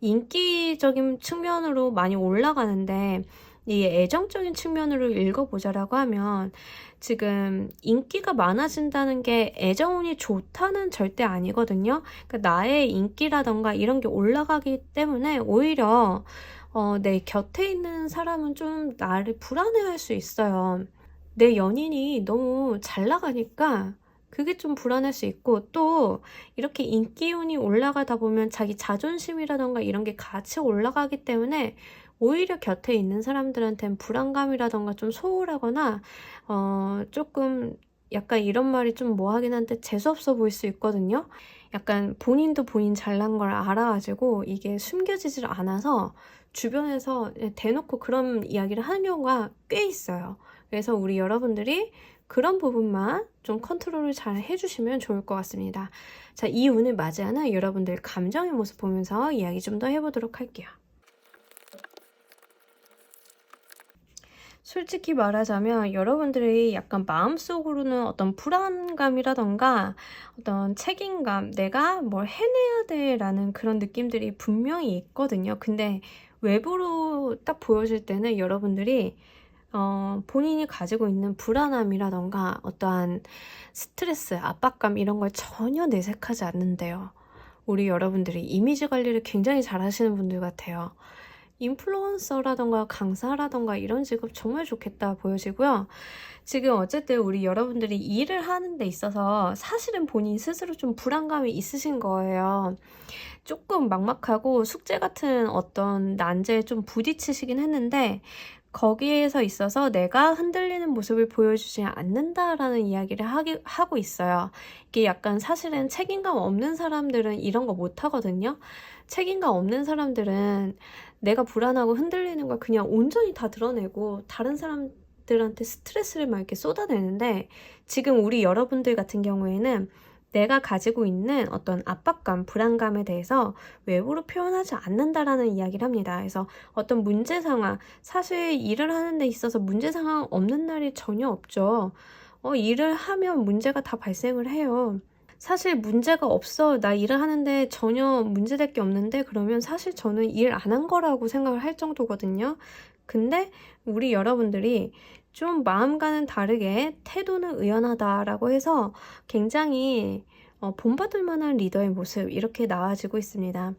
인기적인 측면으로 많이 올라가는데 이 애정적인 측면으로 읽어보자라고 하면 지금 인기가 많아진다는 게 애정운이 좋다는 절대 아니거든요. 그러니까 나의 인기라던가 이런 게 올라가기 때문에 오히려 내 곁에 있는 사람은 좀 나를 불안해할 수 있어요. 내 연인이 너무 잘 나가니까 그게 좀 불안할 수 있고 또 이렇게 인기운이 올라가다 보면 자기 자존심이라던가 이런 게 같이 올라가기 때문에 오히려 곁에 있는 사람들한테는 불안감이라던가 좀 소홀하거나 조금 약간 이런 말이 좀 뭐하긴 한데 재수없어 보일 수 있거든요. 약간 본인도 본인 잘난 걸 알아가지고 이게 숨겨지질 않아서 주변에서 대놓고 그런 이야기를 하는 경우가 꽤 있어요. 그래서 우리 여러분들이 그런 부분만 좀 컨트롤을 잘 해주시면 좋을 것 같습니다. 자, 이 운을 맞이하는 여러분들 감정의 모습 보면서 이야기 좀 더 해보도록 할게요. 솔직히 말하자면 여러분들이 약간 마음속으로는 어떤 불안감이라던가 어떤 책임감, 내가 뭘 해내야 돼 라는 그런 느낌들이 분명히 있거든요. 근데 외부로 딱 보여질 때는 여러분들이 본인이 가지고 있는 불안함이라던가 어떠한 스트레스, 압박감 이런 걸 전혀 내색하지 않는데요. 우리 여러분들이 이미지 관리를 굉장히 잘 하시는 분들 같아요. 인플루언서라던가 강사라던가 이런 직업 정말 좋겠다 보여지고요. 지금 어쨌든 우리 여러분들이 일을 하는 데 있어서 사실은 본인 스스로 좀 불안감이 있으신 거예요. 조금 막막하고 숙제 같은 어떤 난제에 좀 부딪히시긴 했는데 거기에서 있어서 내가 흔들리는 모습을 보여주지 않는다라는 이야기를 하고 있어요. 이게 약간 사실은 책임감 없는 사람들은 이런 거 못하거든요. 책임감 없는 사람들은 내가 불안하고 흔들리는 걸 그냥 온전히 다 드러내고 다른 사람들한테 스트레스를 막 이렇게 쏟아내는데 지금 우리 여러분들 같은 경우에는 내가 가지고 있는 어떤 압박감, 불안감에 대해서 외부로 표현하지 않는다라는 이야기를 합니다. 그래서 어떤 문제 상황, 사실 일을 하는 데 있어서 문제 상황 없는 날이 전혀 없죠. 일을 하면 문제가 다 발생을 해요. 사실 문제가 없어, 나 일을 하는데 전혀 문제될 게 없는데 그러면 사실 저는 일 안 한 거라고 생각을 할 정도거든요. 근데 우리 여러분들이 좀 마음과는 다르게 태도는 의연하다라고 해서 굉장히 본받을 만한 리더의 모습 이렇게 나와지고 있습니다.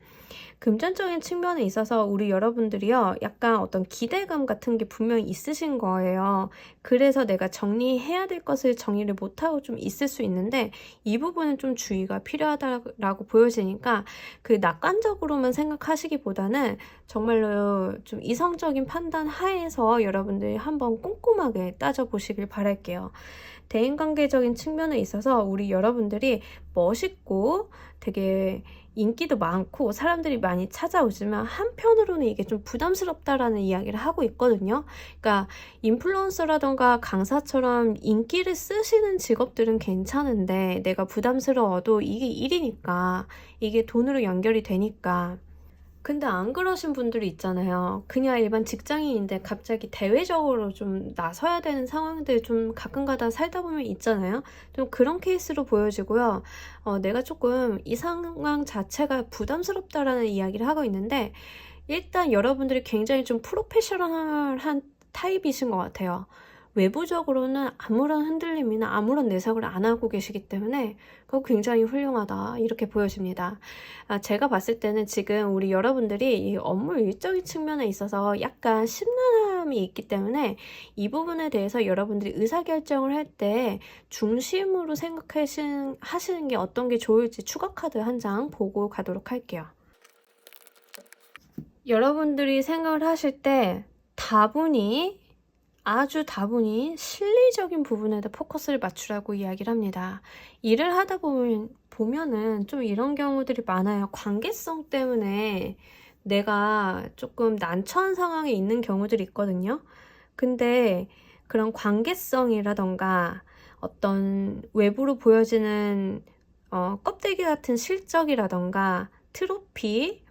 금전적인 측면에 있어서 우리 여러분들이요 약간 어떤 기대감 같은 게 분명히 있으신 거예요. 그래서 내가 정리해야 될 것을 정리를 못하고 좀 있을 수 있는데 이 부분은 좀 주의가 필요하다라고 보여지니까 그 낙관적으로만 생각하시기보다는 정말로 좀 이성적인 판단 하에서 여러분들이 한번 꼼꼼하게 따져보시길 바랄게요. 대인관계적인 측면에 있어서 우리 여러분들이 멋있고 되게 인기도 많고 사람들이 많이 찾아오지만 한편으로는 이게 좀 부담스럽다라는 이야기를 하고 있거든요. 그러니까 인플루언서라던가 강사처럼 인기를 쓰시는 직업들은 괜찮은데 내가 부담스러워도 이게 일이니까, 이게 돈으로 연결이 되니까. 근데 안 그러신 분들이 있잖아요. 그냥 일반 직장인인데 갑자기 대외적으로 좀 나서야 되는 상황들 좀 가끔가다 살다 보면 있잖아요. 좀 그런 케이스로 보여지고요. 내가 조금 이 상황 자체가 부담스럽다라는 이야기를 하고 있는데, 일단 여러분들이 굉장히 좀 프로페셔널한 타입이신 것 같아요. 외부적으로는 아무런 흔들림이나 아무런 내색을 안 하고 계시기 때문에 그거 굉장히 훌륭하다, 이렇게 보여집니다. 제가 봤을 때는 지금 우리 여러분들이 이 업무 일적인 측면에 있어서 약간 심란함이 있기 때문에 이 부분에 대해서 여러분들이 의사결정을 할 때 중심으로 생각하시는 게 어떤 게 좋을지 추가 카드 한 장 보고 가도록 할게요. 여러분들이 생각을 하실 때 아주 다분히 실리적인 부분에다 포커스를 맞추라고 이야기를 합니다. 일을 하다 보면은 좀 이런 경우들이 많아요. 관계성 때문에 내가 조금 난처한 상황에 있는 경우들이 있거든요. 근데 그런 관계성이라던가 어떤 외부로 보여지는 껍데기 같은 실적이라던가 트로피,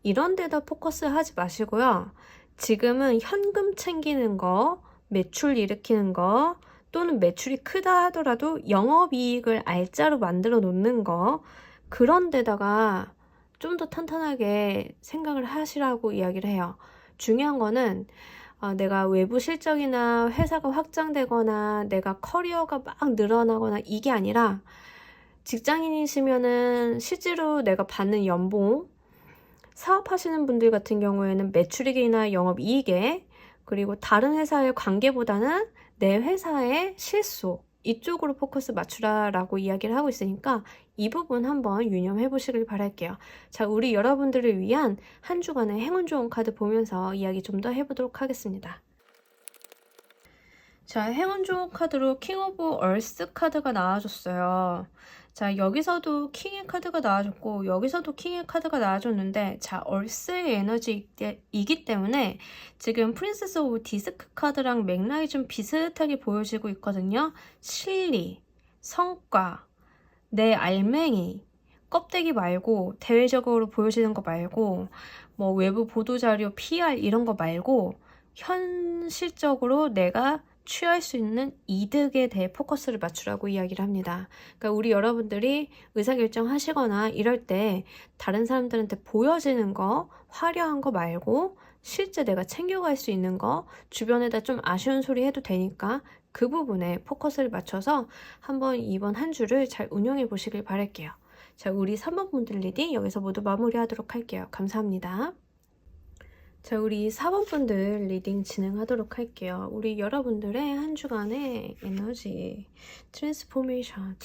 이런 데다 포커스 하지 마시고요. 지금은 현금 챙기는 거, 매출 일으키는 거, 또는 매출이 크다 하더라도 영업이익을 알짜로 만들어 놓는 거, 그런 데다가 좀 더 탄탄하게 생각을 하시라고 이야기를 해요. 중요한 거는 내가 외부 실적이나 회사가 확장되거나 내가 커리어가 막 늘어나거나 이게 아니라, 직장인이시면은 실제로 내가 받는 연봉, 사업하시는 분들 같은 경우에는 매출이익이나 영업이익에, 그리고 다른 회사의 관계보다는 내 회사의 실속, 이쪽으로 포커스 맞추라라고 이야기를 하고 있으니까 이 부분 한번 유념해 보시길 바랄게요. 자, 우리 여러분들을 위한 한 주간의 행운 좋은 카드 보면서 이야기 좀 더 해보도록 하겠습니다. 자, 행운 좋은 카드로 킹 오브 얼스 카드가 나와줬어요. 자, 여기서도 킹의 카드가 나와줬고 여기서도 킹의 카드가 나와줬는데, 자, 얼스의 에너지이기 때문에 지금 프린세스 오브 디스크 카드랑 맥락이 좀 비슷하게 보여지고 있거든요. 실리, 성과, 내 알맹이, 껍데기 말고, 대외적으로 보여지는 거 말고, 뭐 외부 보도자료, PR 이런 거 말고 현실적으로 내가 취할 수 있는 이득에 대해 포커스를 맞추라고 이야기를 합니다. 그러니까 우리 여러분들이 의사결정 하시거나 이럴 때 다른 사람들한테 보여지는 거, 화려한 거 말고 실제 내가 챙겨갈 수 있는 거, 주변에다 좀 아쉬운 소리 해도 되니까 그 부분에 포커스를 맞춰서 한번 이번 한 주를 잘 운영해 보시길 바랄게요. 자, 우리 3번 분들 리딩 여기서 모두 마무리하도록 할게요. 감사합니다. 자, 우리 4번 분들 리딩 진행하도록 할게요. 우리 여러분들의 한 주간의 에너지, 트랜스포메이션,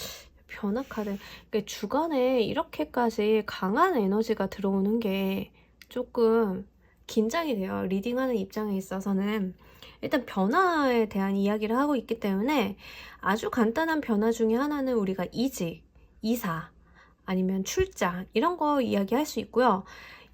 변화 카드. 그러니까 주간에 이렇게까지 강한 에너지가 들어오는 게 조금 긴장이 돼요. 리딩하는 입장에 있어서는. 일단 변화에 대한 이야기를 하고 있기 때문에 아주 간단한 변화 중에 하나는 우리가 이직, 이사, 아니면 출장 이런 거 이야기할 수 있고요.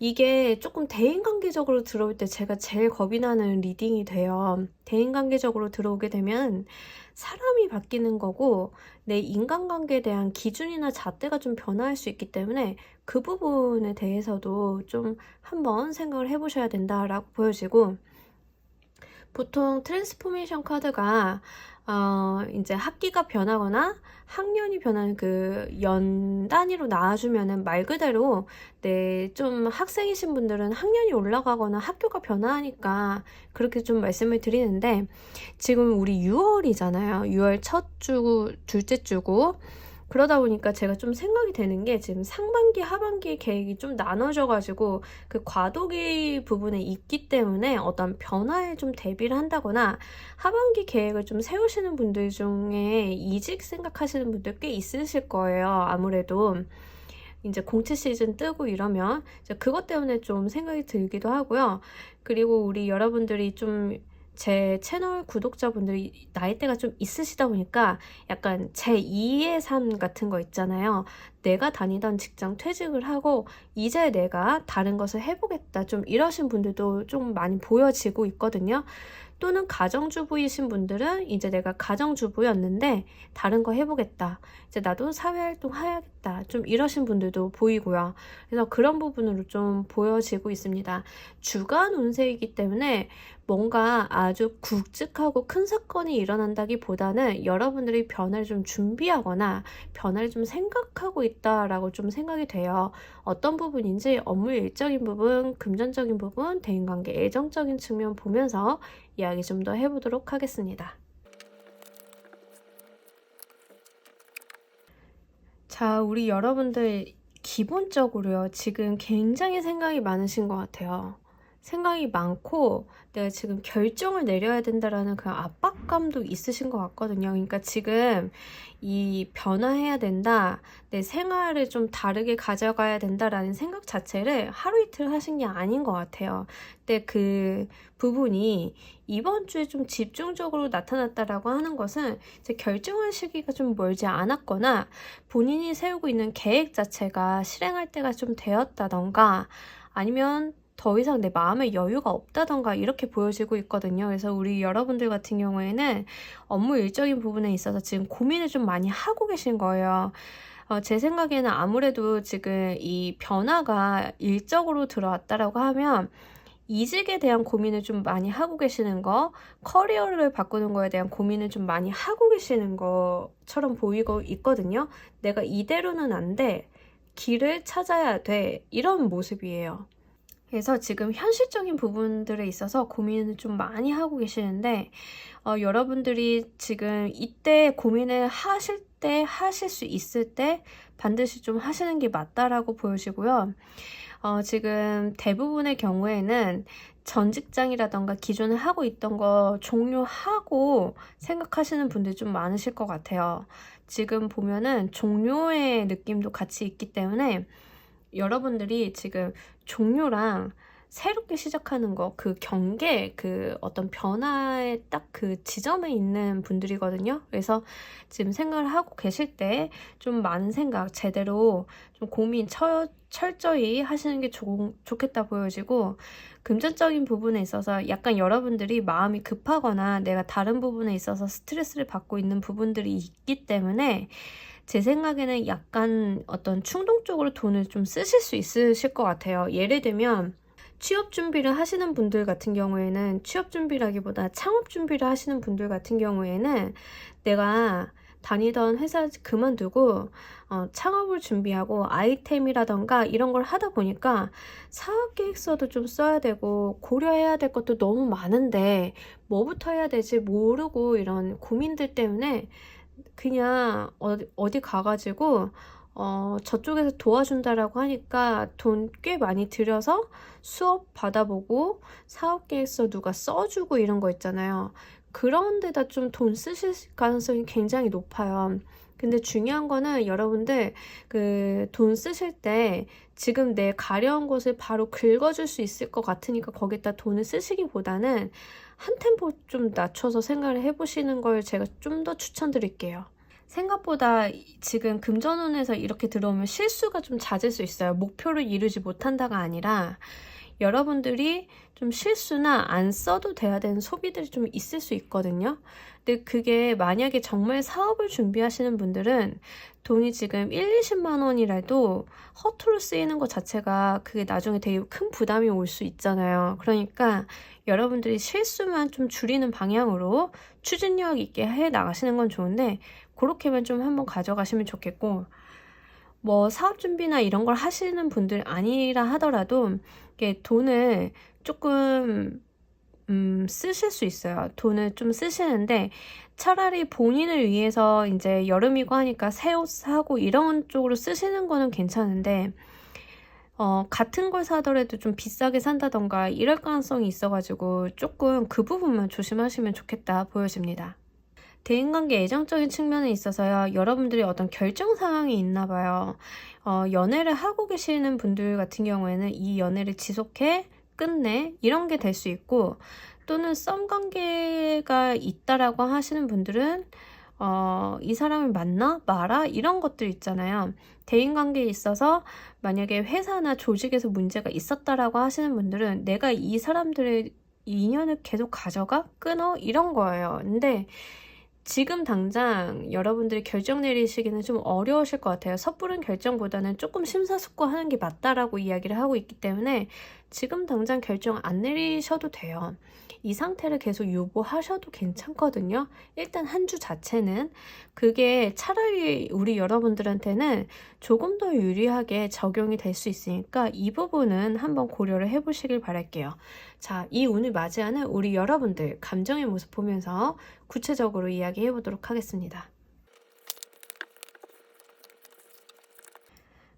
이게 조금 대인관계적으로 들어올 때 제가 제일 겁이 나는 리딩이 돼요. 대인관계적으로 들어오게 되면 사람이 바뀌는 거고 내 인간관계에 대한 기준이나 잣대가 좀 변화할 수 있기 때문에 그 부분에 대해서도 좀 한번 생각을 해보셔야 된다라고 보여지고, 보통 트랜스포메이션 카드가 이제 학기가 변하거나 학년이 변하는 그 연 단위로 나와주면은 말 그대로 좀 학생이신 분들은 학년이 올라가거나 학교가 변화하니까 그렇게 좀 말씀을 드리는데, 지금 우리 6월이잖아요. 6월 첫 주, 둘째 주고, 그러다 보니까 제가 좀 생각이 되는 게 지금 상반기, 하반기 계획이 좀 나눠져가지고 그 과도기 부분에 있기 때문에 어떤 변화에 좀 대비를 한다거나 하반기 계획을 좀 세우시는 분들 중에 이직 생각하시는 분들 꽤 있으실 거예요. 아무래도 이제 공채 시즌 뜨고 이러면 이제 그것 때문에 좀 생각이 들기도 하고요. 그리고 우리 여러분들이 좀 제 채널 구독자분들이 나이대가 좀 있으시다 보니까 약간 제2의 삶 같은 거 있잖아요. 내가 다니던 직장 퇴직을 하고 이제 내가 다른 것을 해보겠다, 좀 이러신 분들도 좀 많이 보여지고 있거든요. 또는 가정주부이신 분들은 이제 내가 가정주부였는데 다른 거 해보겠다, 이제 나도 사회활동 해야겠다, 좀 이러신 분들도 보이고요. 그래서 그런 부분으로 좀 보여지고 있습니다. 주간 운세이기 때문에 뭔가 아주 굵직하고 큰 사건이 일어난다기보다는 여러분들이 변화를 좀 준비하거나 변화를 좀 생각하고 있다라고 좀 생각이 돼요. 어떤 부분인지 업무 일적인 부분, 금전적인 부분, 대인관계, 애정적인 측면 보면서 이야기 좀 더 해보도록 하겠습니다. 자, 우리 여러분들 기본적으로요, 지금 굉장히 생각이 많으신 것 같아요. 생각이 많고 내가 지금 결정을 내려야 된다라는 그 압박감도 있으신 것 같거든요. 그러니까 지금 이 변화해야 된다, 내 생활을 좀 다르게 가져가야 된다라는 생각 자체를 하루 이틀 하신 게 아닌 것 같아요. 근데 그 부분이 이번 주에 좀 집중적으로 나타났다라고 하는 것은 이제 결정할 시기가 좀 멀지 않았거나 본인이 세우고 있는 계획 자체가 실행할 때가 좀 되었다던가 아니면 더 이상 내 마음의 여유가 없다던가 이렇게 보여지고 있거든요. 그래서 우리 여러분들 같은 경우에는 업무 일적인 부분에 있어서 지금 고민을 좀 많이 하고 계신 거예요. 제 생각에는 아무래도 지금 이 변화가 일적으로 들어왔다라고 하면 이직에 대한 고민을 좀 많이 하고 계시는 거, 커리어를 바꾸는 거에 대한 고민을 좀 많이 하고 계시는 것처럼 보이고 있거든요. 내가 이대로는 안 돼, 길을 찾아야 돼, 이런 모습이에요. 그래서 지금 현실적인 부분들에 있어서 고민을 좀 많이 하고 계시는데 여러분들이 지금 이때 고민을 하실 수 있을 때 반드시 좀 하시는 게 맞다라고 보여지고요. 지금 대부분의 경우에는 전 직장이라던가 기존에 하고 있던 거 종료하고 생각하시는 분들이 좀 많으실 것 같아요. 지금 보면은 종료의 느낌도 같이 있기 때문에 여러분들이 지금 종료랑 새롭게 시작하는 거, 그 경계, 그 어떤 변화의 딱 그 지점에 있는 분들이거든요. 그래서 지금 생각을 하고 계실 때 좀 많은 생각 제대로 좀 고민 철저히 하시는 게 좋겠다 보여지고, 금전적인 부분에 있어서 약간 여러분들이 마음이 급하거나 내가 다른 부분에 있어서 스트레스를 받고 있는 부분들이 있기 때문에 제 생각에는 약간 어떤 충동적으로 돈을 좀 쓰실 수 있으실 것 같아요. 예를 들면 취업 준비를 하시는 분들 같은 경우에는, 취업 준비라기보다 창업 준비를 하시는 분들 같은 경우에는 내가 다니던 회사 그만두고 창업을 준비하고 아이템이라던가 이런 걸 하다 보니까 사업계획서도 좀 써야 되고 고려해야 될 것도 너무 많은데 뭐부터 해야 될지 모르고 이런 고민들 때문에 그냥 어디 가가지고 저쪽에서 도와준다라고 하니까 돈 꽤 많이 들여서 수업 받아보고 사업계획서 누가 써주고 이런 거 있잖아요. 그런 데다 좀 돈 쓰실 가능성이 굉장히 높아요. 근데 중요한 거는 여러분들 그 돈 쓰실 때 지금 내 가려운 것을 바로 긁어줄 수 있을 것 같으니까 거기다 돈을 쓰시기보다는 한 템포 좀 낮춰서 생각을 해보시는 걸 제가 좀 더 추천드릴게요. 생각보다 지금 금전운에서 이렇게 들어오면 실수가 좀 잦을 수 있어요. 목표를 이루지 못한다가 아니라 여러분들이 좀 실수나 안 써도 돼야 되는 소비들이 좀 있을 수 있거든요. 근데 그게 만약에 정말 사업을 준비하시는 분들은 돈이 지금 1, 20만 원이라도 허투루 쓰이는 것 자체가 그게 나중에 되게 큰 부담이 올 수 있잖아요. 그러니까 여러분들이 실수만 좀 줄이는 방향으로 추진력 있게 해 나가시는 건 좋은데 그렇게만 좀 한번 가져가시면 좋겠고, 뭐 사업 준비나 이런 걸 하시는 분들 아니라 하더라도 이게 돈을 조금 쓰실 수 있어요. 돈을 좀 쓰시는데 차라리 본인을 위해서 이제 여름이고 하니까 새 옷 사고 이런 쪽으로 쓰시는 거는 괜찮은데 같은 걸 사더라도 좀 비싸게 산다던가 이럴 가능성이 있어가지고 조금 그 부분만 조심하시면 좋겠다 보여집니다. 대인관계 애정적인 측면에 있어서요, 여러분들이 어떤 결정 사항이 있나 봐요. 연애를 하고 계시는 분들 같은 경우에는 이 연애를 지속해 끝내 이런 게 될 수 있고, 또는 썸 관계가 있다라고 하시는 분들은 이 사람을 만나? 마라? 이런 것들 있잖아요. 대인관계에 있어서 만약에 회사나 조직에서 문제가 있었다라고 하시는 분들은 내가 이 사람들의 인연을 계속 가져가? 끊어? 이런 거예요. 근데 지금 당장 여러분들이 결정 내리시기는 좀 어려우실 것 같아요. 섣부른 결정보다는 조금 심사숙고하는 게 맞다라고 이야기를 하고 있기 때문에 지금 당장 결정 안 내리셔도 돼요. 이 상태를 계속 유보하셔도 괜찮거든요. 일단 한 주 자체는 그게 차라리 우리 여러분들한테는 조금 더 유리하게 적용이 될 수 있으니까 이 부분은 한번 고려를 해보시길 바랄게요. 자, 이 운을 맞이하는 우리 여러분들 감정의 모습 보면서 구체적으로 이야기해 보도록 하겠습니다.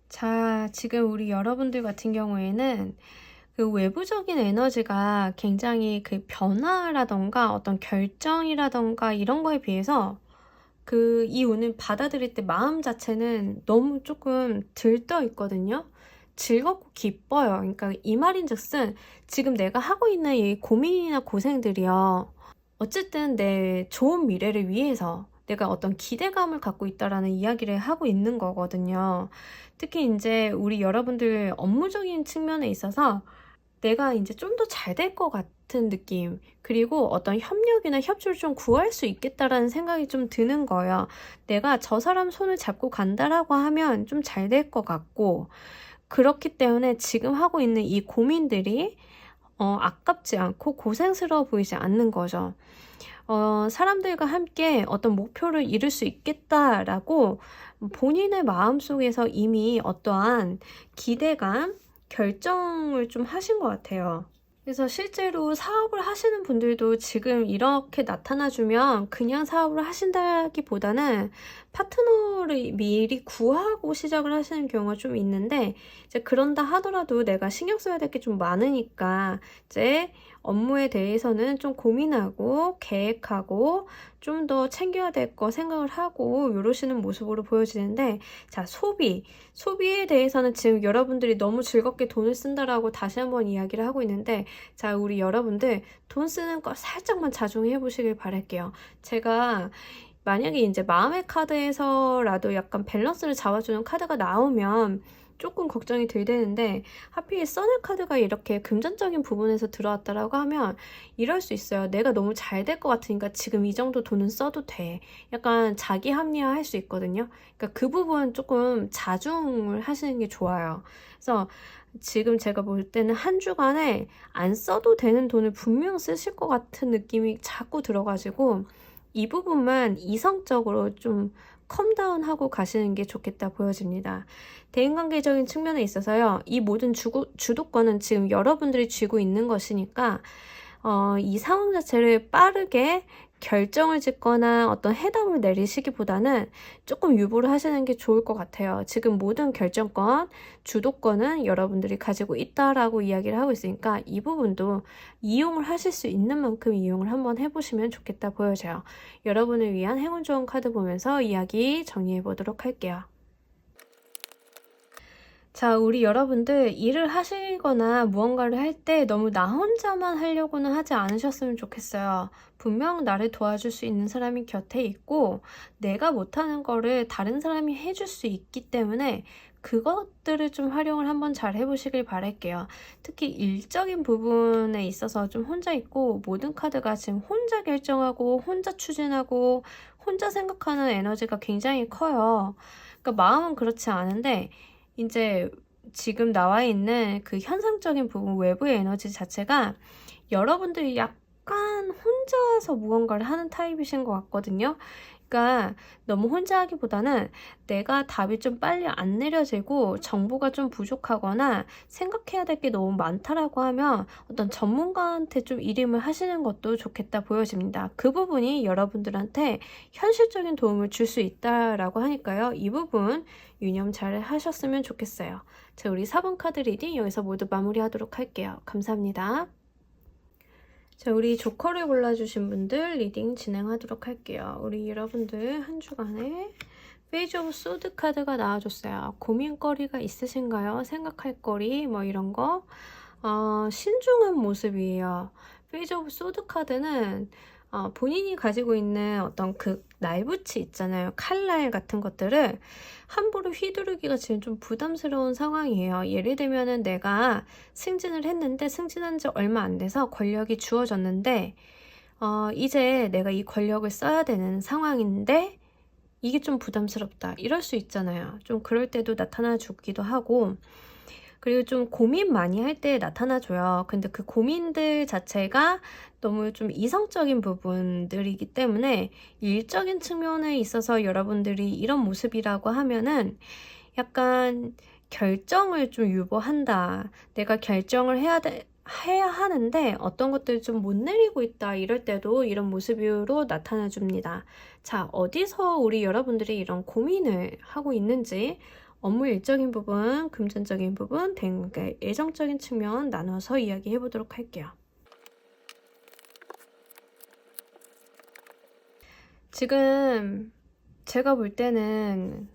자, 지금 우리 여러분들 같은 경우에는 그 외부적인 에너지가 굉장히 그 변화라던가 어떤 결정이라던가 이런 거에 비해서 그 이 운을 받아들일 때 마음 자체는 너무 조금 들떠 있거든요. 즐겁고 기뻐요. 그러니까 이 말인즉슨 지금 내가 하고 있는 이 고민이나 고생들이요. 어쨌든 내 좋은 미래를 위해서 내가 어떤 기대감을 갖고 있다라는 이야기를 하고 있는 거거든요. 특히 이제 우리 여러분들 업무적인 측면에 있어서 내가 이제 좀 더 잘 될 것 같은 느낌, 그리고 어떤 협력이나 협조를 좀 구할 수 있겠다라는 생각이 좀 드는 거예요. 내가 저 사람 손을 잡고 간다라고 하면 좀 잘 될 것 같고, 그렇기 때문에 지금 하고 있는 이 고민들이 아깝지 않고 고생스러워 보이지 않는 거죠. 사람들과 함께 어떤 목표를 이룰 수 있겠다라고 본인의 마음속에서 이미 어떠한 기대감, 결정을 좀 하신 것 같아요. 그래서 실제로 사업을 하시는 분들도 지금 이렇게 나타나주면 그냥 사업을 하신다기보다는 파트너를 미리 구하고 시작을 하시는 경우가 좀 있는데, 이제 그런다 하더라도 내가 신경 써야 될 게 좀 많으니까 이제 업무에 대해서는 좀 고민하고 계획하고 좀 더 챙겨야 될 거 생각을 하고 이러시는 모습으로 보여지는데, 자, 소비에 대해서는 지금 여러분들이 너무 즐겁게 돈을 쓴다라고 다시 한번 이야기를 하고 있는데, 자, 우리 여러분들 돈 쓰는 거 살짝만 자중해 보시길 바랄게요. 제가 만약에 이제 마음의 카드에서라도 약간 밸런스를 잡아주는 카드가 나오면 조금 걱정이 들 되는데, 하필 써넬 카드가 이렇게 금전적인 부분에서 들어왔다라고 하면 이럴 수 있어요. 내가 너무 잘 될 것 같으니까 지금 이 정도 돈은 써도 돼. 약간 자기 합리화할 수 있거든요. 그러니까 그 부분 조금 자중을 하시는 게 좋아요. 그래서 지금 제가 볼 때는 한 주간에 안 써도 되는 돈을 분명 쓰실 것 같은 느낌이 자꾸 들어가지고, 이 부분만 이성적으로 좀 컴다운하고 가시는 게 좋겠다 보여집니다. 대인관계적인 측면에 있어서요, 이 모든 주도권은 지금 여러분들이 쥐고 있는 것이니까 이 상황 자체를 빠르게 결정을 짓거나 어떤 해답을 내리시기보다는 조금 유보를 하시는 게 좋을 것 같아요. 지금 모든 결정권, 주도권은 여러분들이 가지고 있다라고 이야기를 하고 있으니까 이 부분도 이용을 하실 수 있는 만큼 이용을 한번 해보시면 좋겠다 보여져요. 여러분을 위한 행운 좋은 카드 보면서 이야기 정리해 보도록 할게요. 자, 우리 여러분들 일을 하시거나 무언가를 할 때 너무 나 혼자만 하려고는 하지 않으셨으면 좋겠어요. 분명 나를 도와줄 수 있는 사람이 곁에 있고 내가 못하는 거를 다른 사람이 해줄 수 있기 때문에 그것들을 좀 활용을 한번 잘 해보시길 바랄게요. 특히 일적인 부분에 있어서 좀 혼자 있고 모든 카드가 지금 혼자 결정하고 혼자 추진하고 혼자 생각하는 에너지가 굉장히 커요. 그러니까 마음은 그렇지 않은데 이제 지금 나와 있는 그 현상적인 부분, 외부의 에너지 자체가 여러분들이 약간 혼자서 무언가를 하는 타입이신 것 같거든요. 그러니까 너무 혼자 하기보다는 내가 답이 좀 빨리 안 내려지고 정보가 좀 부족하거나 생각해야 될 게 너무 많다라고 하면 어떤 전문가한테 좀 일임을 하시는 것도 좋겠다 보여집니다. 그 부분이 여러분들한테 현실적인 도움을 줄 수 있다라고 하니까요. 이 부분 유념 잘 하셨으면 좋겠어요. 자, 우리 4번 카드 리딩 여기서 모두 마무리하도록 할게요. 감사합니다. 자, 우리 조커를 골라주신 분들 리딩 진행하도록 할게요. 우리 여러분들 한 주간에 페이지 오브 소드 카드가 나와줬어요. 고민거리가 있으신가요? 생각할 거리 뭐 이런 거. 신중한 모습이에요. 페이지 오브 소드 카드는 본인이 가지고 있는 어떤 그 날붙이 있잖아요. 칼날 같은 것들을 함부로 휘두르기가 지금 좀 부담스러운 상황이에요. 예를 들면은 내가 승진을 했는데 승진한 지 얼마 안 돼서 권력이 주어졌는데 이제 내가 이 권력을 써야 되는 상황인데 이게 좀 부담스럽다. 이럴 수 있잖아요. 좀 그럴 때도 나타나 주기도 하고, 그리고 좀 고민 많이 할 때 나타나줘요. 근데 그 고민들 자체가 너무 좀 이성적인 부분들이기 때문에 일적인 측면에 있어서 여러분들이 이런 모습이라고 하면은 약간 결정을 좀 유보한다. 내가 결정을 해야 하는데 어떤 것들을 좀 못 내리고 있다. 이럴 때도 이런 모습으로 나타나 줍니다. 자, 어디서 우리 여러분들이 이런 고민을 하고 있는지 업무 일적인 부분, 금전적인 부분, 그러니까 애정적인 측면 나눠서 이야기해 보도록 할게요. 지금 제가 볼 때는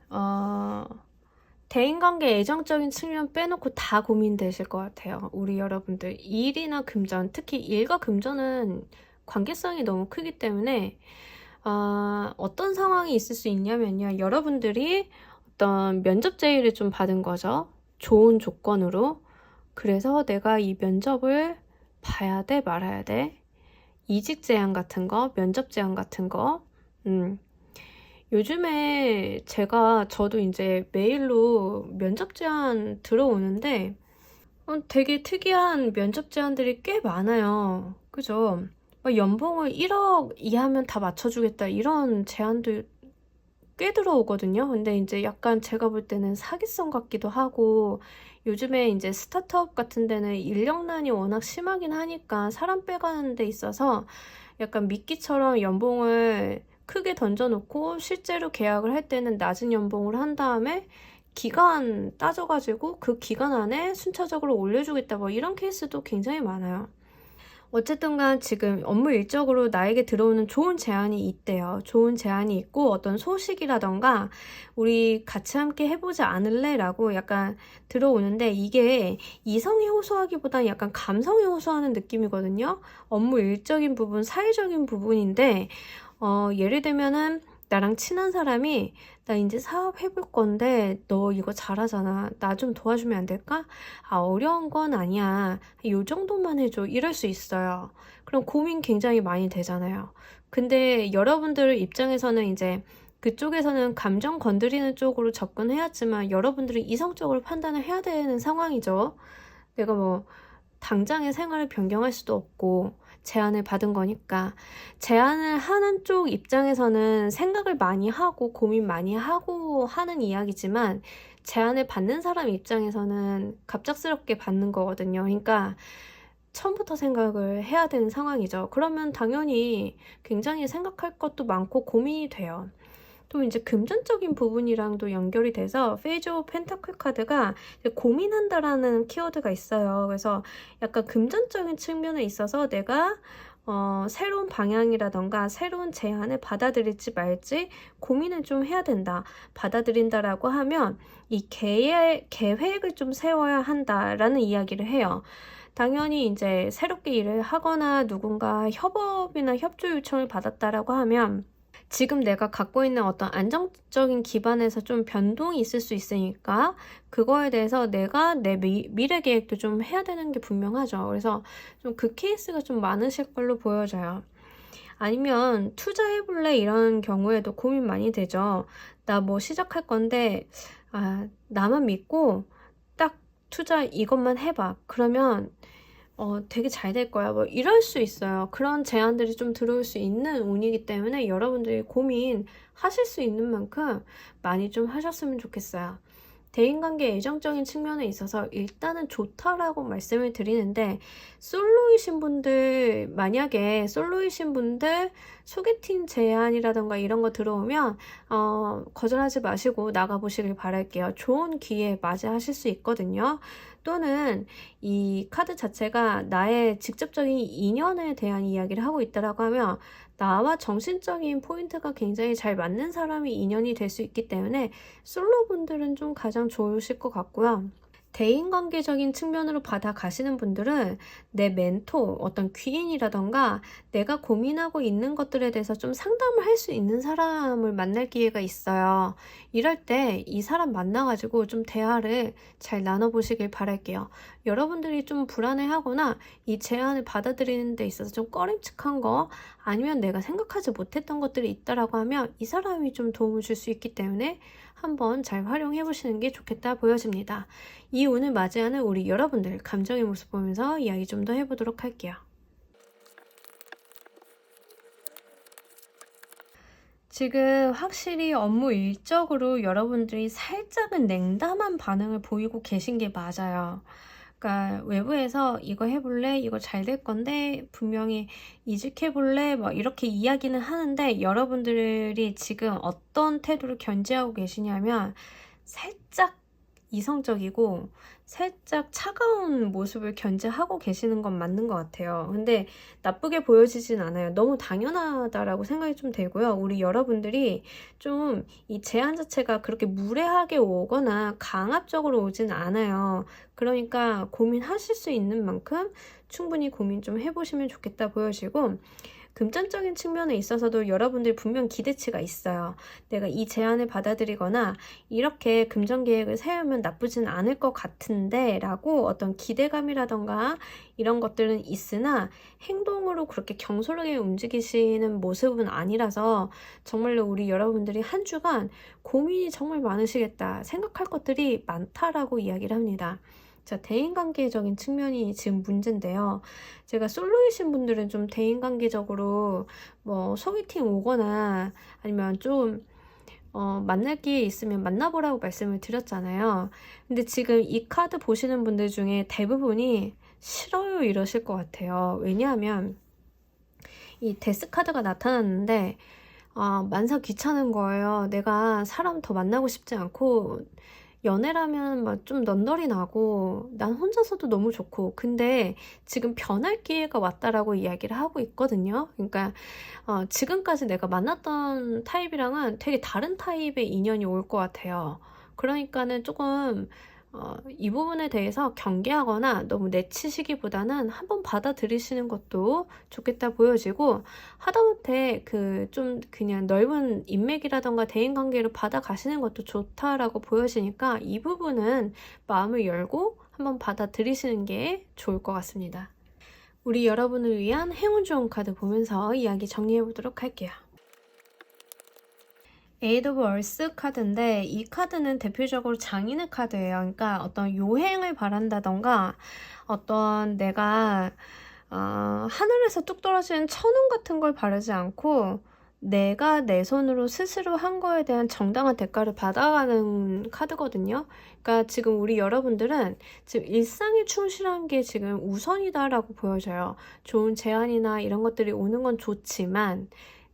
대인관계 애정적인 측면 빼놓고 다 고민되실 것 같아요. 우리 여러분들 일이나 금전, 특히 일과 금전은 관계성이 너무 크기 때문에 어떤 상황이 있을 수 있냐면요. 여러분들이 어떤 면접 제의를 좀 받은 거죠. 좋은 조건으로. 그래서 내가 이 면접을 봐야 돼, 말아야 돼. 이직 제한 같은 거, 면접 제한 같은 거. 요즘에 저도 이제 메일로 면접 제안 들어오는데 되게 특이한 면접 제안들이 꽤 많아요. 그죠? 연봉을 1억 이하면 다 맞춰주겠다 이런 제안도 꽤 들어오거든요. 근데 이제 약간 제가 볼 때는 사기성 같기도 하고, 요즘에 이제 스타트업 같은 데는 인력난이 워낙 심하긴 하니까 사람 빼가는 데 있어서 약간 미끼처럼 연봉을 크게 던져놓고 실제로 계약을 할 때는 낮은 연봉을 한 다음에 기간 따져가지고 그 기간 안에 순차적으로 올려주겠다 뭐 이런 케이스도 굉장히 많아요. 어쨌든 간 지금 업무 일적으로 나에게 들어오는 좋은 제안이 있대요. 좋은 제안이 있고 어떤 소식이라던가 우리 같이 함께 해보지 않을래? 라고 약간 들어오는데 이게 이성이 호소하기보다는 약간 감성이 호소하는 느낌이거든요. 업무 일적인 부분, 사회적인 부분인데 예를 들면은 나랑 친한 사람이 나 이제 사업 해볼 건데 너 이거 잘하잖아. 나 좀 도와주면 안 될까? 어려운 건 아니야. 요 정도만 해줘. 이럴 수 있어요. 그럼 고민 굉장히 많이 되잖아요. 근데 여러분들 입장에서는 이제 그쪽에서는 감정 건드리는 쪽으로 접근해야지만 여러분들은 이성적으로 판단을 해야 되는 상황이죠. 내가 뭐 당장의 생활을 변경할 수도 없고 제안을 받은 거니까. 제안을 하는 쪽 입장에서는 생각을 많이 하고 고민 많이 하고 하는 이야기지만 제안을 받는 사람 입장에서는 갑작스럽게 받는 거거든요. 그러니까 처음부터 생각을 해야 되는 상황이죠. 그러면 당연히 굉장히 생각할 것도 많고 고민이 돼요. 또 이제 금전적인 부분이랑도 연결이 돼서 페이지 오브 펜타클 카드가 고민한다라는 키워드가 있어요. 그래서 약간 금전적인 측면에 있어서 내가 새로운 방향이라던가 새로운 제안을 받아들일지 말지 고민을 좀 해야 된다. 받아들인다라고 하면 이 계획을 좀 세워야 한다라는 이야기를 해요. 당연히 이제 새롭게 일을 하거나 누군가 협업이나 협조 요청을 받았다라고 하면 지금 내가 갖고 있는 어떤 안정적인 기반에서 좀 변동이 있을 수 있으니까 그거에 대해서 내가 내 미래 계획도 좀 해야 되는 게 분명하죠. 그래서 좀 그 케이스가 좀 많으실 걸로 보여져요. 아니면 투자해볼래? 이런 경우에도 고민 많이 되죠. 나 뭐 시작할 건데 나만 믿고 딱 투자 이것만 해봐. 그러면 되게 잘 될 거야. 뭐 이럴 수 있어요. 그런 제안들이 좀 들어올 수 있는 운이기 때문에 여러분들이 고민하실 수 있는 만큼 많이 좀 하셨으면 좋겠어요. 대인관계 애정적인 측면에 있어서 일단은 좋다라고 말씀을 드리는데 만약에 솔로이신 분들 소개팅 제안이라던가 이런 거 들어오면 거절하지 마시고 나가보시길 바랄게요. 좋은 기회 맞이하실 수 있거든요. 또는 이 카드 자체가 나의 직접적인 인연에 대한 이야기를 하고 있다라고 하면 나와 정신적인 포인트가 굉장히 잘 맞는 사람이 인연이 될 수 있기 때문에 솔로분들은 좀 가장 좋으실 것 같고요. 대인관계적인 측면으로 받아가시는 분들은 내 멘토, 어떤 귀인이라던가 내가 고민하고 있는 것들에 대해서 좀 상담을 할 수 있는 사람을 만날 기회가 있어요. 이럴 때 이 사람 만나가지고 좀 대화를 잘 나눠보시길 바랄게요. 여러분들이 좀 불안해하거나 이 제안을 받아들이는 데 있어서 좀 꺼림칙한 거, 아니면 내가 생각하지 못했던 것들이 있다라고 하면 이 사람이 좀 도움을 줄 수 있기 때문에 한번 잘 활용해 보시는 게 좋겠다 보여집니다. 이 운을 맞이하는 우리 여러분들 감정의 모습 보면서 이야기 좀 더 해보도록 할게요. 지금 확실히 업무 일적으로 여러분들이 살짝은 냉담한 반응을 보이고 계신 게 맞아요. 그러니까 외부에서 이거 해볼래? 이거 잘 될 건데 분명히 이직해볼래? 뭐 이렇게 이야기는 하는데 여러분들이 지금 어떤 태도를 견지하고 계시냐면 살짝 이성적이고 살짝 차가운 모습을 견지하고 계시는 건 맞는 것 같아요. 근데 나쁘게 보여지진 않아요. 너무 당연하다라고 생각이 좀 되고요. 우리 여러분들이 좀 이 제안 자체가 그렇게 무례하게 오거나 강압적으로 오진 않아요. 그러니까 고민하실 수 있는 만큼 충분히 고민 좀 해보시면 좋겠다 보여지고, 금전적인 측면에 있어서도 여러분들 분명 기대치가 있어요. 내가 이 제안을 받아들이거나 이렇게 금전 계획을 세우면 나쁘진 않을 것 같은데 라고 어떤 기대감이라던가 이런 것들은 있으나 행동으로 그렇게 경솔하게 움직이시는 모습은 아니라서 정말로 우리 여러분들이 한 주간 고민이 정말 많으시겠다, 생각할 것들이 많다라고 이야기를 합니다. 자, 대인관계적인 측면이 지금 문제인데요. 제가 솔로이신 분들은 좀 대인관계적으로 뭐 소개팅 오거나 아니면 좀 만날 기회 있으면 만나보라고 말씀을 드렸잖아요. 근데 지금 이 카드 보시는 분들 중에 대부분이 싫어요 이러실 것 같아요. 왜냐하면 이 데스 카드가 나타났는데 만사 귀찮은 거예요. 내가 사람 더 만나고 싶지 않고, 연애라면 막 좀 넌널이 나고 난 혼자서도 너무 좋고, 근데 지금 변할 기회가 왔다라고 이야기를 하고 있거든요. 그러니까 지금까지 내가 만났던 타입이랑은 되게 다른 타입의 인연이 올 것 같아요. 그러니까는 조금 이 부분에 대해서 경계하거나 너무 내치시기보다는 한번 받아들이시는 것도 좋겠다 보여지고, 하다못해 좀 그냥 넓은 인맥이라던가 대인관계를 받아가시는 것도 좋다라고 보여지니까 이 부분은 마음을 열고 한번 받아들이시는 게 좋을 것 같습니다. 우리 여러분을 위한 행운 좋은 카드 보면서 이야기 정리해 보도록 할게요. 에이드 오브 얼스 카드인데, 이 카드는 대표적으로 장인의 카드예요. 그러니까 어떤 요행을 바란다던가 어떤 내가 하늘에서 뚝 떨어지는 천운 같은 걸 바라지 않고 내가 내 손으로 스스로 한 거에 대한 정당한 대가를 받아가는 카드거든요. 그러니까 지금 우리 여러분들은 지금 일상에 충실한 게 지금 우선이다라고 보여져요. 좋은 제안이나 이런 것들이 오는 건 좋지만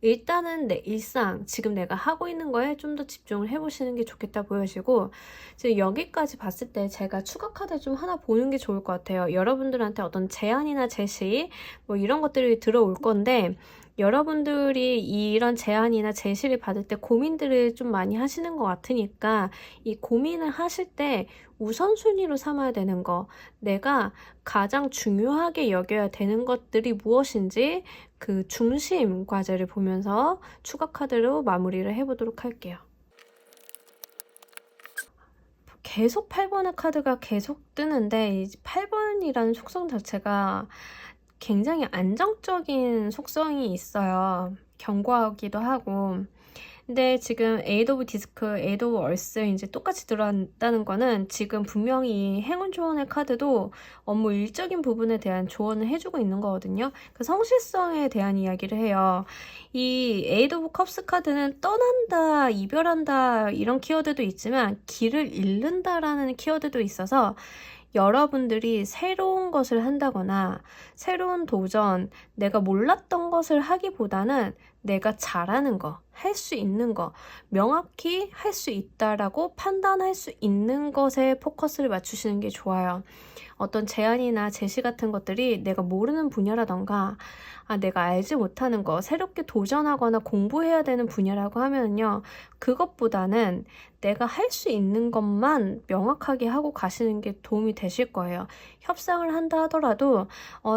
일단은 내 일상, 지금 내가 하고 있는 거에 좀 더 집중을 해보시는 게 좋겠다 보여지고, 지금 여기까지 봤을 때 제가 추가 카드 좀 하나 보는 게 좋을 것 같아요. 여러분들한테 어떤 제안이나 제시 뭐 이런 것들이 들어올 건데, 여러분들이 이런 제안이나 제시를 받을 때 고민들을 좀 많이 하시는 것 같으니까 이 고민을 하실 때 우선순위로 삼아야 되는 거, 내가 가장 중요하게 여겨야 되는 것들이 무엇인지 그 중심 과제를 보면서 추가 카드로 마무리를 해보도록 할게요. 계속 8번의 카드가 계속 뜨는데, 이 8번이라는 속성 자체가 굉장히 안정적인 속성이 있어요. 견고하기도 하고. 근데 지금 에이드 오브 디스크, 에이드 오브 얼스 이제 똑같이 들어간다는 거는 지금 분명히 행운 조언의 카드도 업무 일적인 부분에 대한 조언을 해주고 있는 거거든요. 그 성실성에 대한 이야기를 해요. 이 에이드 오브 컵스 카드는 떠난다, 이별한다 이런 키워드도 있지만 길을 잃는다라는 키워드도 있어서, 여러분들이 새로운 것을 한다거나 새로운 도전, 내가 몰랐던 것을 하기보다는 내가 잘하는 거, 할 수 있는 거, 명확히 할 수 있다라고 판단할 수 있는 것에 포커스를 맞추시는 게 좋아요. 어떤 제안이나 제시 같은 것들이 내가 모르는 분야라던가 내가 알지 못하는 거, 새롭게 도전하거나 공부해야 되는 분야라고 하면요. 그것보다는 내가 할 수 있는 것만 명확하게 하고 가시는 게 도움이 되실 거예요. 협상을 한다 하더라도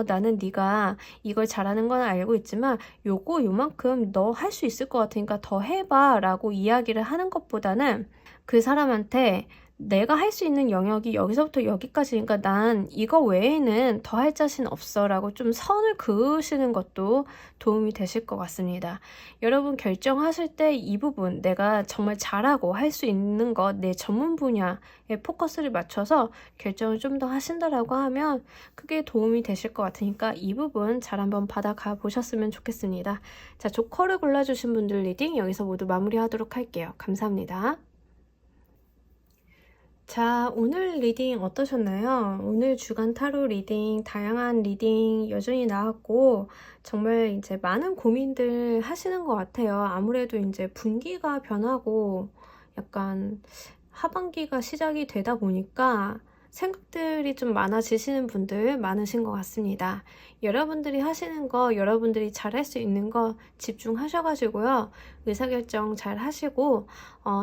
나는 네가 이걸 잘하는 건 알고 있지만 요만큼 너 할 수 있을 것 같으니까 더 해봐 라고 이야기를 하는 것보다는 그 사람한테 내가 할 수 있는 영역이 여기서부터 여기까지니까 난 이거 외에는 더 할 자신 없어 라고 좀 선을 그으시는 것도 도움이 되실 것 같습니다. 여러분 결정하실 때 이 부분 내가 정말 잘하고 할 수 있는 것, 내 전문 분야에 포커스를 맞춰서 결정을 좀 더 하신다라고 하면 그게 도움이 되실 것 같으니까 이 부분 잘 한번 받아가 보셨으면 좋겠습니다. 자, 조커를 골라주신 분들 리딩 여기서 모두 마무리하도록 할게요. 감사합니다. 자, 오늘 리딩 어떠셨나요? 오늘 주간 타로 리딩, 다양한 리딩 여전히 나왔고, 정말 이제 많은 고민들 하시는 것 같아요. 아무래도 이제 분기가 변하고, 약간 하반기가 시작이 되다 보니까 생각들이 좀 많아지시는 분들 많으신 것 같습니다. 여러분들이 하시는 거, 여러분들이 잘 할 수 있는 거 집중하셔가지고요. 의사결정 잘 하시고,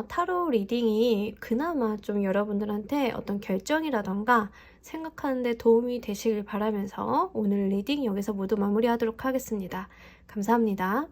타로 리딩이 그나마 좀 여러분들한테 어떤 결정이라던가 생각하는데 도움이 되시길 바라면서 오늘 리딩 여기서 모두 마무리하도록 하겠습니다. 감사합니다.